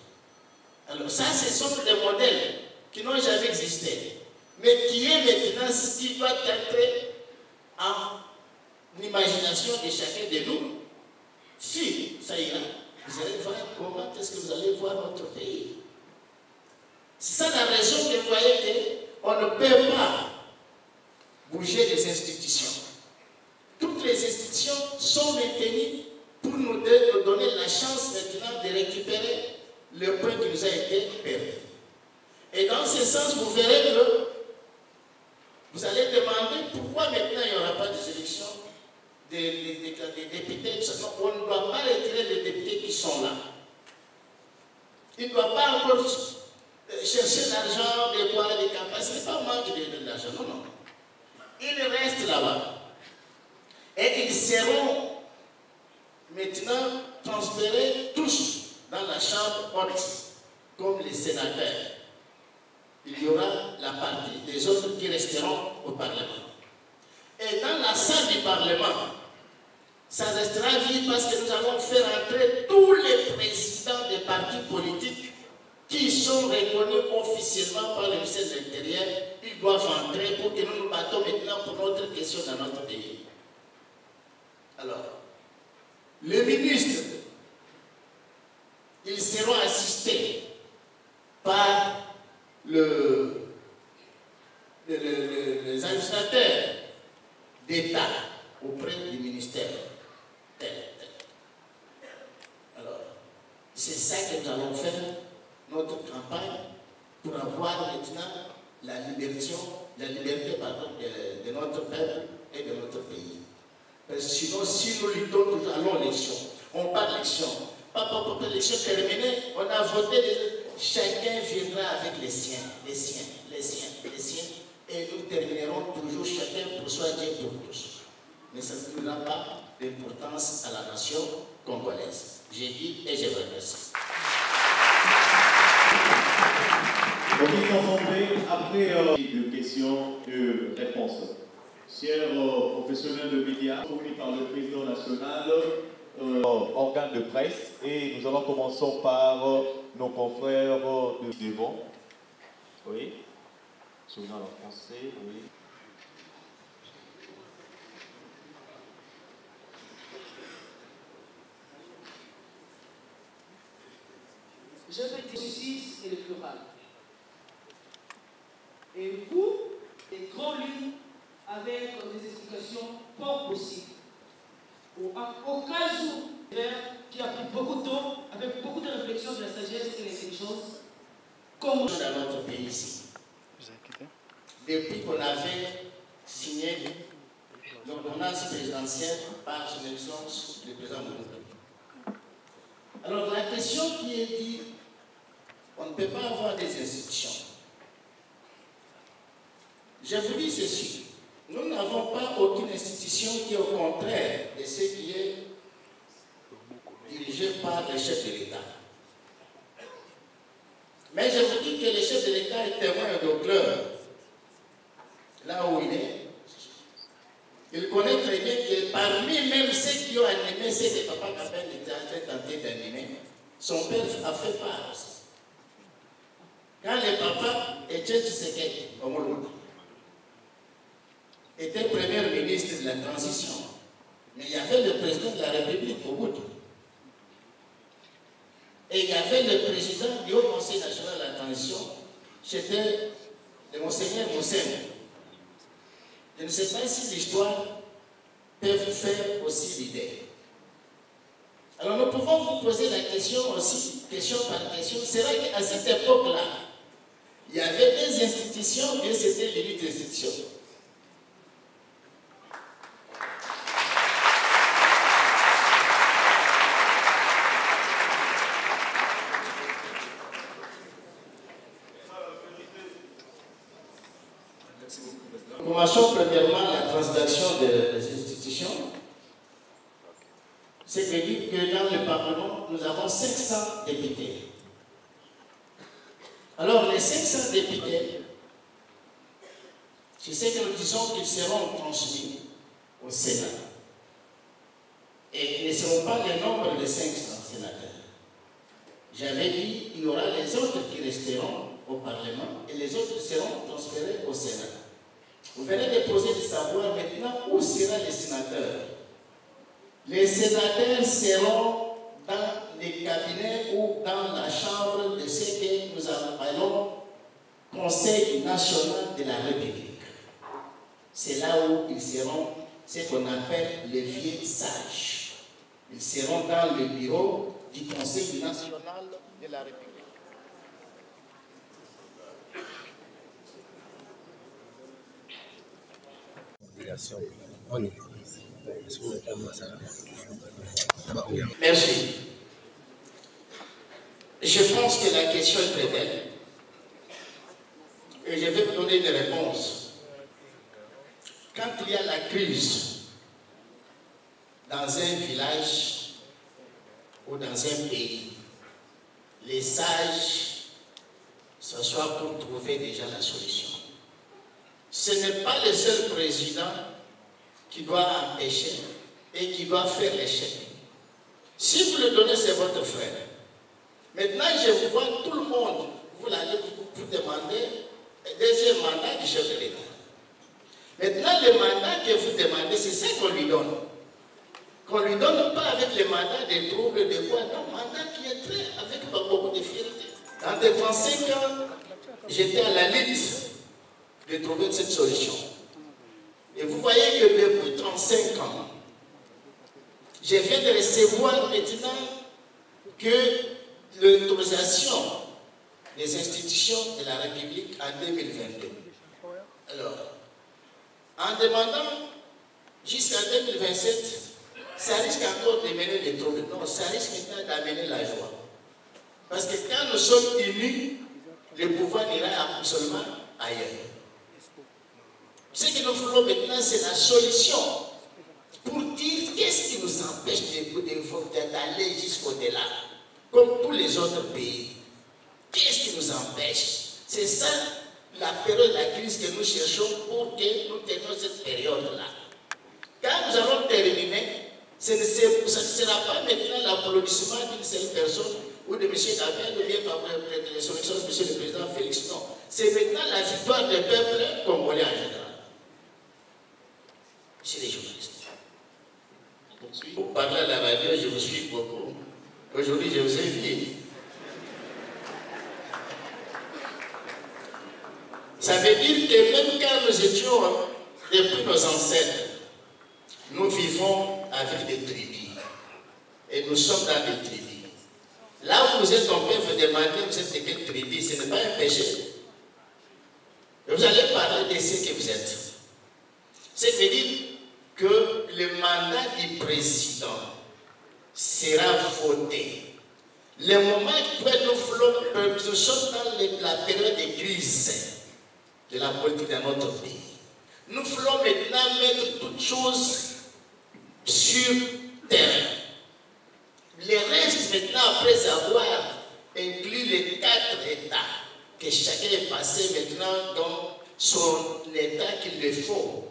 S4: Alors ça, ce sont des modèles qui n'ont jamais existé. mais qui est maintenant ce qui doit entrer en imagination de chacun de nous. Si ça ira, vous allez voir comment est-ce que vous allez voir notre pays. C'est ça la raison que vous voyez qu'on ne peut pas bouger les institutions. Toutes les institutions sont maintenues pour nous donner la chance maintenant de récupérer le point qui nous a été perdu. Et dans ce sens, vous verrez que vous allez demander pourquoi maintenant il n'y aura pas des élections des députés. On ne doit pas retirer les députés qui sont là. Il ne doit pas encore chercher l'argent des poids des campagnes. Ce n'est pas moi qui donne l'argent, non, non. Ils restent là-bas. Et ils seront maintenant transférés tous dans la chambre haute, comme les sénateurs. Il y aura la partie des autres qui resteront au Parlement. Et dans la salle du Parlement, ça restera vide parce que nous allons faire entrer tous les présidents des partis politiques qui sont reconnus officiellement par le ministère de l'Intérieur. Ils doivent entrer pour que nous nous battons maintenant pour notre question dans notre pays. Alors, les ministres, ils seront assistés par les administrateurs d'État auprès du ministère. Alors, c'est ça que nous allons faire, notre campagne, pour avoir maintenant la liberté de notre peuple et de notre pays. Parce que sinon, si nous luttons toujours, allons l'élection, on parle d'élection, pas l'élection terminée, on a voté, chacun viendra avec les siens, et nous terminerons toujours chacun pour soi, Dieu pour tous. Mais ça ne donnera pas d'importance à la nation congolaise. J'ai dit et je vous remercie.
S6: Donc, ils sont tombés après de questions et de réponses. Chers professionnels de médias, fournis par le président national, organe de presse, et nous allons commencer par nos confrères de devant. Oui. Souvenant en français, oui.
S7: Je vais dire justice et le plural. Et vous, les grandes lignes, avec des explications fort possibles. Au cas où, qui a pris beaucoup de temps, avec beaucoup de réflexion de la sagesse et de l'intelligence, comme
S4: dans notre pays ici. Depuis qu'on avait signé l'ordonnance présidentielle par son excellence le président Moïse. Alors la question qui est dit, on ne peut pas avoir des institutions. Je vous dis ceci, nous n'avons pas aucune institution qui est au contraire de ce qui est dirigé par le chef de l'État. Mais je vous dis que le chef de l'État est témoin de cœur. Là où il est, il connaît très bien que parmi même ceux qui ont animé, ceux que Papa Kabeng était en train de tenter d'animer, son père a fait part aussi. Quand le papa était Tshisekedi, était premier ministre de la transition, mais il y avait le président de la République au bout. Et il y avait le président du Haut Conseil national de la transition, c'était le Monseigneur Moussem. Je ne sais pas si l'histoire peut faire aussi l'idée. Alors nous pouvons vous poser la question aussi, question par question. C'est vrai qu'à cette époque-là, il y avait des institutions, mais c'était l'élite des institutions. Commençons premièrement la transaction des institutions. C'est que dit que dans le Parlement, nous avons 500 députés. Alors, les 500 députés, je sais que nous disons qu'ils seront transmis au Sénat. Et ils ne seront pas le nombre de 500 sénateurs. J'avais dit qu'il y aura les autres qui resteront au Parlement et les autres seront transférés au Sénat. Vous venez de poser de savoir maintenant où seront les sénateurs. Les sénateurs seront dans les cabinets ou dans la chambre de ce que nous appelons Conseil national de la République. C'est là où ils seront ce qu'on appelle les vieux sages. Ils seront dans le bureau du Conseil national de la République. Merci. Je pense que la question est très belle. Et je vais vous donner des réponses. Quand il y a la crise dans un village ou dans un pays, les sages s'assoient pour trouver déjà la solution. Ce n'est pas le seul président qui doit empêcher et qui doit faire l'échec. Si vous le donnez, c'est votre frère. Maintenant, je vous vois tout le monde, vous allez vous demander un deuxième mandat du chef de l'État. Maintenant, le mandat que vous demandez, c'est ça qu'on lui donne. Qu'on ne lui donne pas avec le mandat des troubles, de quoi, non, mandat qui est très, avec beaucoup de fierté. Dans les 35 ans, j'étais à la lutte de trouver cette solution. Et vous voyez que depuis 35 ans, je viens de recevoir maintenant que l'autorisation des institutions de la République en 2022. Alors, en demandant jusqu'en 2027, ça risque encore de mener des troubles. Non, ça risque maintenant d'amener la joie. Parce que quand nous sommes unis, le pouvoir ira absolument ailleurs. Ce que nous voulons maintenant, c'est la solution pour dire qu'est-ce qui nous empêche d'aller jusqu'au-delà, comme tous les autres pays. Qu'est-ce qui nous empêche? C'est ça la période de la crise que nous cherchons pour que nous tenions cette période-là. Quand nous allons terminer, ce ne sera pas maintenant l'applaudissement d'une seule personne ou de M. Gabriel ou bien par les solutions de M. le Président Félix. Non. C'est maintenant la victoire du peuple congolais en général. Chez les journalistes. Pour parler à la radio, je vous suis beaucoup. Aujourd'hui, je vous ai vu. Ça veut dire que même quand nous étions, depuis nos ancêtres, nous vivons avec des tribus. Et nous sommes dans des tribus. Là où vous êtes, on peut vous demander, vous êtes de quelle tribu, ce n'est pas un péché. Et vous allez parler de ce que vous êtes. C'est-à-dire que le mandat du président sera voté. Le moment où nous sommes dans la période de crise de la politique dans notre pays, nous voulons maintenant mettre toutes choses sur terre. Le reste maintenant, après avoir inclus les 4 États, que chacun est passé maintenant dans son État qu'il le faut.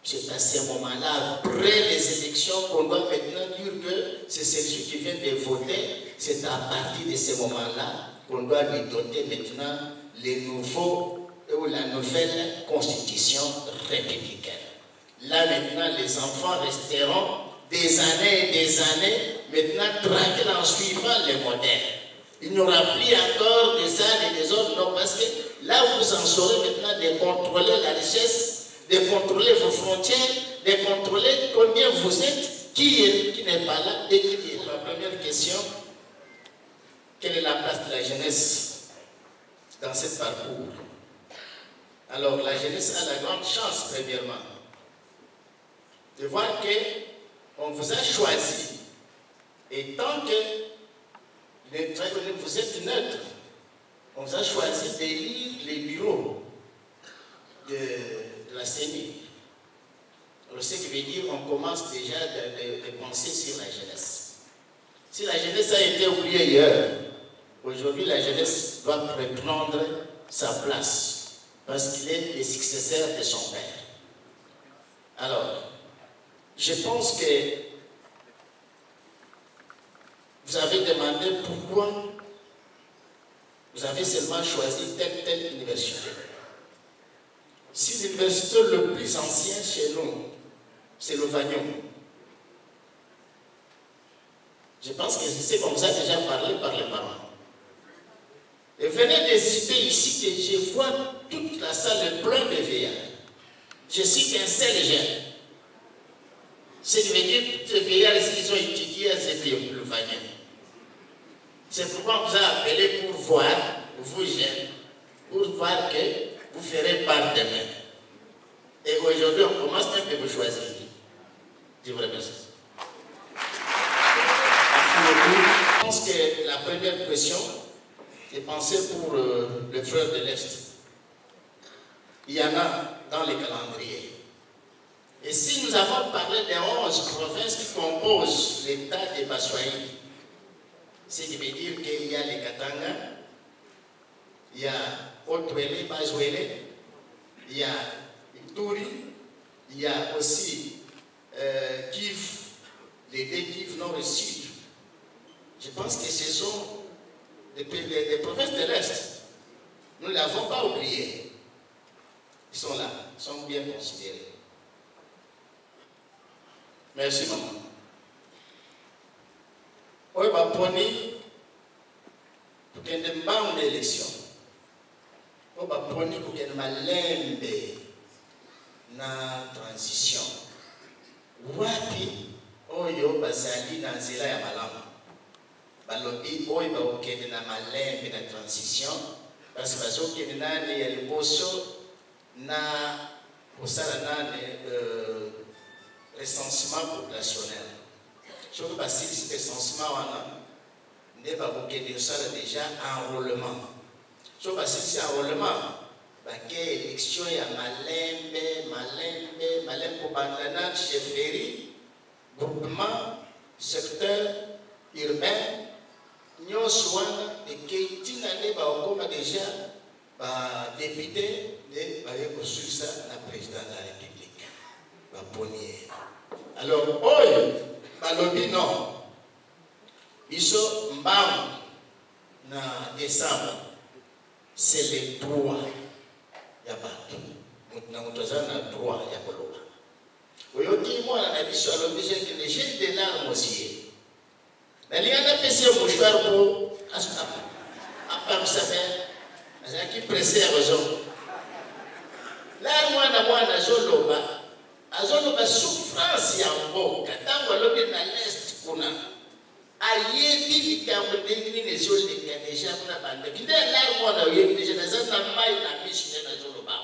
S4: C'est à ce moment-là, après les élections, qu'on doit maintenant dire que c'est celui qui vient de voter. C'est à partir de ce moment-là qu'on doit lui donner maintenant les nouveaux ou la nouvelle constitution républicaine. Là maintenant, les enfants resteront des années et des années, maintenant tranquilles en suivant les modèles. Il n'y aura plus encore des uns et des autres, non, parce que là vous en saurez maintenant de contrôler la richesse, de contrôler vos frontières, de contrôler combien vous êtes, qui n'est pas là et qui est. La première question, quelle est la place de la jeunesse dans ce parcours? Alors la jeunesse a la grande chance, premièrement, de voir qu'on vous a choisi. Et tant que vous êtes neutre, on vous a choisi d'élire les bureaux de la CENI. Alors ce qui veut dire qu'on commence déjà de penser sur la jeunesse. Si la jeunesse a été oubliée hier, aujourd'hui la jeunesse doit reprendre sa place parce qu'il est le successeur de son père. Alors, je pense que vous avez demandé pourquoi vous avez seulement choisi telle université. Si l'université le plus ancien chez nous, c'est le Vagnon. Je pense que c'est comme ça déjà parlé par les parents. Et venez de citer ici que je vois toute la salle pleine de vieillards. Je cite un seul jeune. Ce qui veut dire que tous les vieillards ici qui ont étudié à le Vagnon. C'est pourquoi on vous a appelé pour voir, vous jeunes, pour voir que vous ferez part demain. Et aujourd'hui, on commence même de vous choisir. Je vous remercie. Je pense que la première question est pensée pour le frère de l'Est. Il y en a dans les calendriers. Et si nous avons parlé des 11 provinces qui composent l'État de Bassouaï, ce qui veut dire qu'il y a les Katanga, il y a Haut-Ouélé, Bas-Ouélé, il y a Ituri, il y a aussi Kivu, les deux Kivu nord et sud. Je pense que ce sont des provinces de l'Est. Nous ne l'avons pas oublié. Ils sont là, ils sont bien considérés. Merci, maman. Oui, bah, prenez pour qu'il y ait une élection. Oui, bah, prenez pour qu'il y ait une transition. Wapi, oyo bazali na nzela ya malamu. Balobi oyo ba okende na malembe na transition parce que bazokende nane ya liboso na kosala nane recensement populationnel. Soki basilisi recensement wana nde bakokende kosala déjà enrôlement. Soki basilisi enrôlement bake élection ya malembe kobanda na chefferie, groupement, secteur urbain, nyonso wana ekei ntina nde bakokoma déjà badepute nde baye kosulisa na président de la république baponi ye. Alors oyo balobi non biso mbangu na décembre c'est le droit ya bato na moto aza na droit ya koloba. Oyoki mwana na biso alobi que j'ai des larmes aux yeux. Nalinga napesi yo mouchoir po apamisa me azalaki pressé ya raison. La mwana azoloba souffrance ya mboka ntango alobi na leste kuna ayebi likambo ndenge nini ezoleka deja kuna bandeki nde la mwana oyebi deja naza na mai na miso nde nazoloba.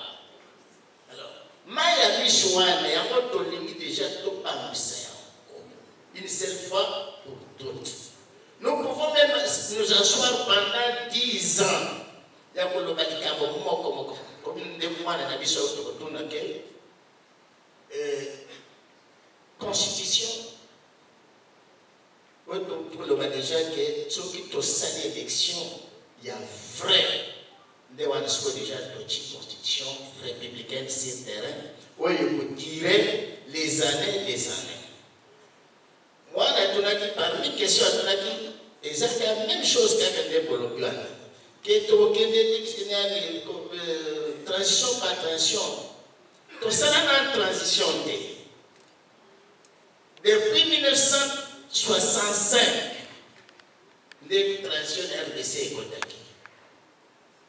S4: Alors mai ya miso wana yango tolingi deja topambisa yango une seule fois pour toutes. Nous pouvons même nous asseoir pendant 10 ans. Il y a comme des mois dans la vie constitution. Pour le déjà que ceux qui ont sali élection, il y a vrai. Des gens qui déjà une constitution républicaine sur le terrain, où il faut tirer les années. Moi, parmi les questions, c'est la même chose qu'avec le plan. Transition par transition. Tout ça, c'est une transition. Depuis 1965, les transitions RDC est contactée.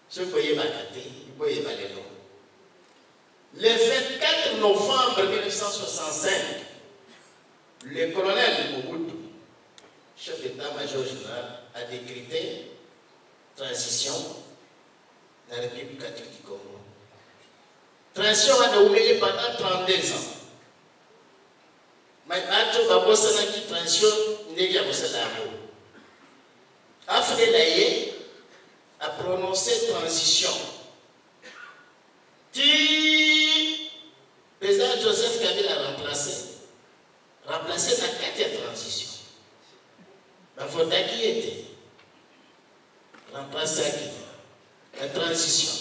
S4: Ce que vous voyez, le 24 novembre 1965, le colonel Mobutu, chef d'état-major général, a décrété transition dans la République catholique du Congo. Transition a oublié pendant 32 ans. Mais maintenant, transition n'est pas Afrique a prononcé transition. Le président Joseph Kabila a remplacé la 4e transition. La faute à qui était remplacé à qui? La transition.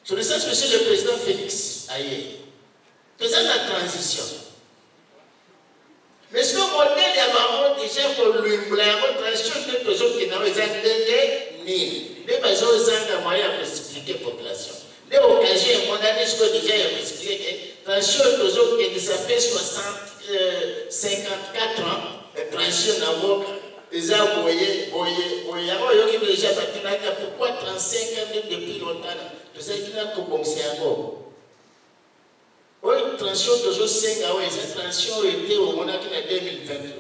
S4: Sur le sens, monsieur le président Félix Aye, faisant la transition. Mais ce que mon modèle est déjà pour lui, la transition de personnes qui n'ont pas été bazozanga moyen pour expliquer population. Les occasions, mon ami, ce que déjà il expliqué que transition que ça fait 54 ans, la transition n'a pas déjà pourquoi 35 ans depuis longtemps, tout ça qui n'a pas commencé encore. Oui, transition de 5 ans, cette transition était au moment de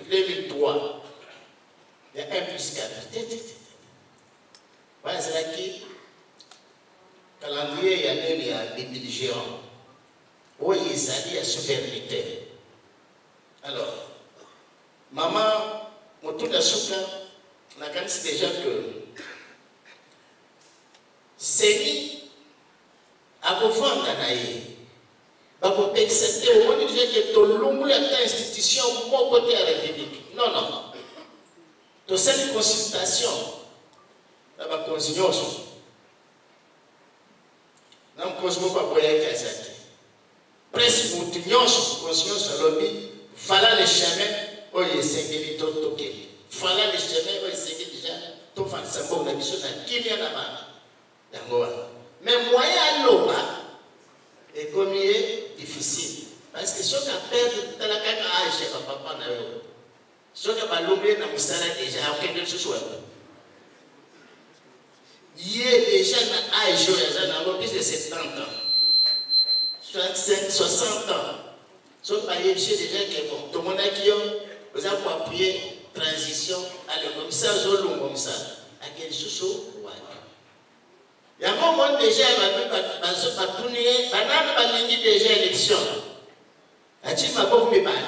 S4: 2023. Il y a 1 plus 4. Voilà, c'est là qui calendrier, il y a des belligérants. Oui, il s'agit de souveraineté. Alors, maman, mon tout d'Asuka, on a gagné déjà que c'est à revoir Danaï. Parce qu'on peut accepter au moins déjà que tout le monde a une institution mon côté à la République. Non, non. Tout ça, une consultation. Là, ma conscience. Non, conscience pas pour y aller à ça. Presque mon conscience à l'objet. Fala les chemins, oh, il est 5 000 toqués. Fala les chemins, oh, il est 5 000 déjà. Tout fait ça, bon, la mission n'a qui vient là-bas. Mais moyen à l'eau, et comme il est difficile. Parce que ce qu'on a perdu, c'est la caca à chez papa. Ce qu'on a l'oublié dans le salaire déjà, aucun de ce soit. Il y a déjà un âge, il y a plus de 70 ans. 65, 60 ans. Ce qu'on a déjà qui est bon. Tout le monde a dit, vous avez appuyer transition, allez comme ça, zolo comme ça. À quel sous il y a un moment déjà, il y a déjà élection. Il m'a beaucoup me parlé.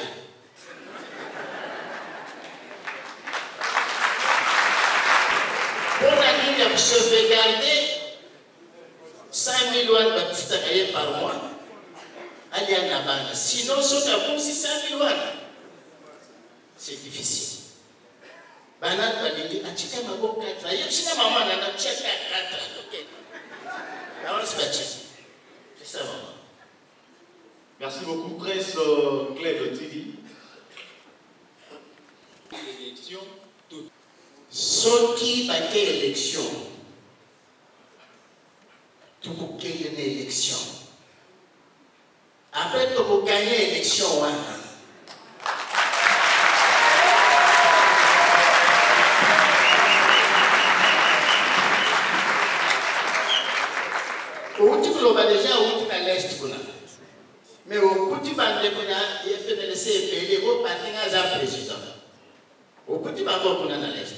S4: Pour la ligne de sauvegarder 5 000 euros par mois, il y a une banque. Sinon, si on a 600 000 euros, c'est difficile. Banane, il y a un petit peu de maman, il y a un petit peu de maman, il y a un petit peu de c'est ça, maman.
S6: Merci beaucoup, presse Clé de TV.
S4: L'élection, tout. Ce qui va être élection, tout pour qu'il y ait une élection. Après, tout pour gagner l'élection, on va déjà à l'est. Mais au côté de il fait laisser payer au parti à président. Au côté de l'est.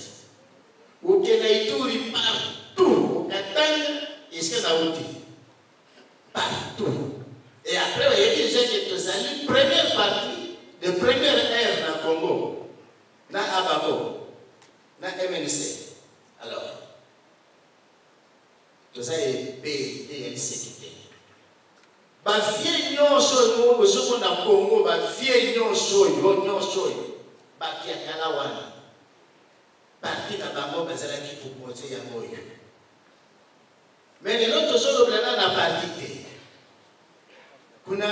S4: Au Kénaïtouri partout. Au Katanga, il y a partout. Et après, il y a déjà que la première partie de première ère dans le Congo, dans Ababo, dans MNC. Alors, tout ça est payé et sécurité. Ba vie nyonso mo bozo na Congo ba vie nyonso ba kia kala wana. Parti na bango bazala ki proposer ya moyo. Mais les autres solo blana na parti te. Kuna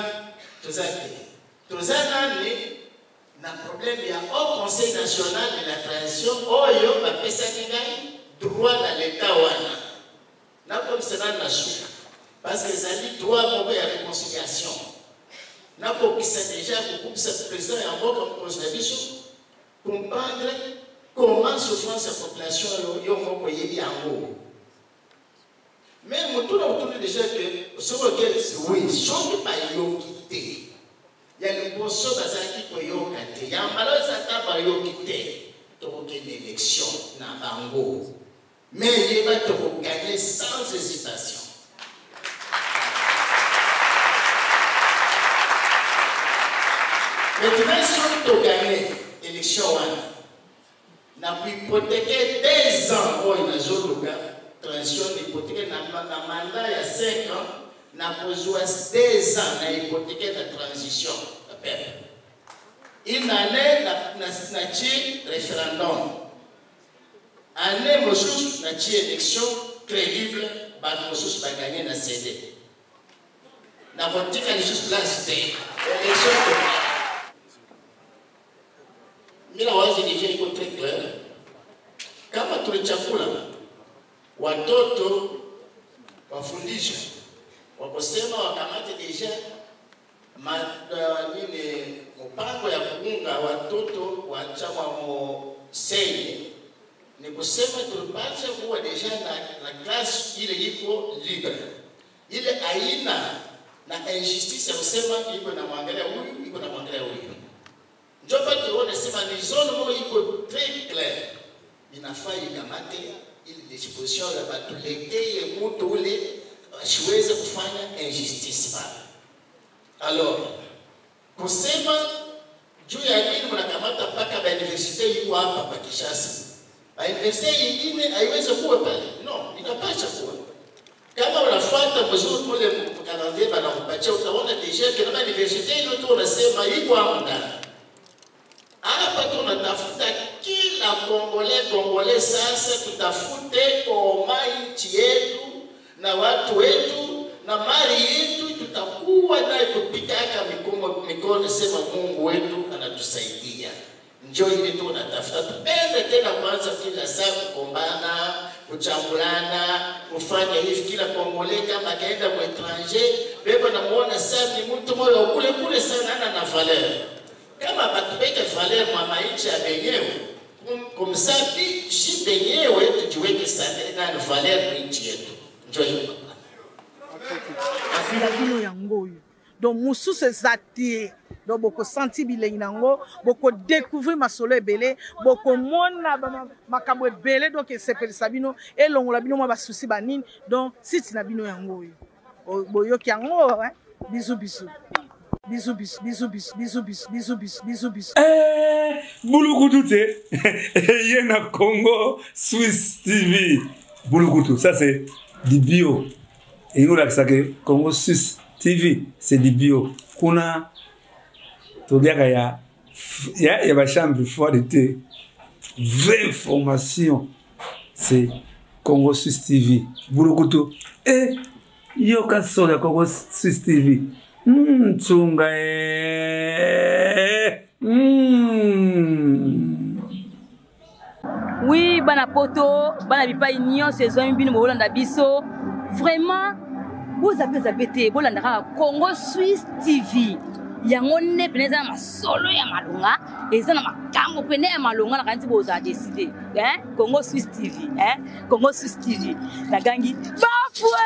S4: tozaki. Tozana ni na problème ya au Conseil national de la transition oyo ba pesa kingai droit dans l'état wana. Na comme cela na souka. Parce que ça dit droit à la réconciliation. N'a pas pu déjà beaucoup de président et encore comme constitution comprendre comment souffrance la population est en haut. Mais tout le monde déjà que ce que oui, sauf que par yokité. Il y a le bosso bazaki pour yokate. Il y a un malheur ça par yokité. Donc une élection na bango. Mais il va te gagner sans hésitation. Maintenant, si on a gagné l'élection, on a pu hypothéquer 2 ans pour une zone transition, hypothéquer un mandat il y a 5 ans, on a besoin de 2 ans pour hypothéquer la transition. Une année, on a référendum. Année, on a élection crédible, on a gagné la CD. On a voté la place l'élection. Mais la voix déjà très claire. Quand tu es chakula, watoto wafundishwe, wakosema wakamate deja nini mpango ya kuunga watoto wa chama mosenye, ni kusema tulipata kuwa deja na class ile iko libre, ile aina na injustice ya kusema iko na mwangalia huyu iko na mwangalia huyu. Ndio pale tuone sema ni zone moja iko très clair, inafaa ikamate ile disposition ya batuletee mtu ule asiweze kufanya injustice pale. Alors kusema juu ya nini mnakamata mpaka ba university iko hapa pa Kinshasa, ba university nyingine haiwezi kuwa pale? No, inapaswa kuwa. Kama unafuata mzuri kule mkanandie bana kupatia, utaona deja kama university ile tu unasema iko hapo ndani. Hapa tunatafuta kila Kongole sasa, tutafute koma nchi yetu na watu wetu na mali yetu, tutakuwa naye kupitaka mikono sema Mungu wetu anatusaidia. Njoo ile tu tunatafuta, tupende tena kwanza kila saa kukombana, kuchambulana, kufanya hivi kila Kongole kama kaenda kwa étranger, beba namuona sana ni mtu moyo kule sana ana valeur. Kama batubeke valeur mwa maisha ya benyewe, kumsabi shi benyewe tujiweke sana na valeur nchi yetu. Njoo hiyo.
S1: Asibino yango oyo. Donc mususu ezati donc boko senti bilengi nango, boko découvrir masolo ebele, boko mona makambo ebele, donc esepelisa bino elongola bino mwa basusi banini, donc siti na bino yango oyo. Boyoki yango hein. Bisous. Bisous.
S8: Bulukutu te. Yena Congo Swiss TV. Bulukutu, ça c'est du bio. Et nous là que Congo Swiss TV, c'est du bio. Kuna tobiaka ya ba chambre fois de thé. Vraie information. C'est Congo Swiss TV. Bulukutu. Et yo kaso ya Congo Swiss TV. Tsunga
S9: Oui, bana poto, bana bipai nyon saison bino bolanda biso. Vraiment, vous avez été bolanda Congo Swiss TV. Yango ne peneza masolo ya malunga, ezana makambo pene ya malunga na kanti boza décider. Congo Swiss TV, Congo Swiss TV. La gangi bafwe!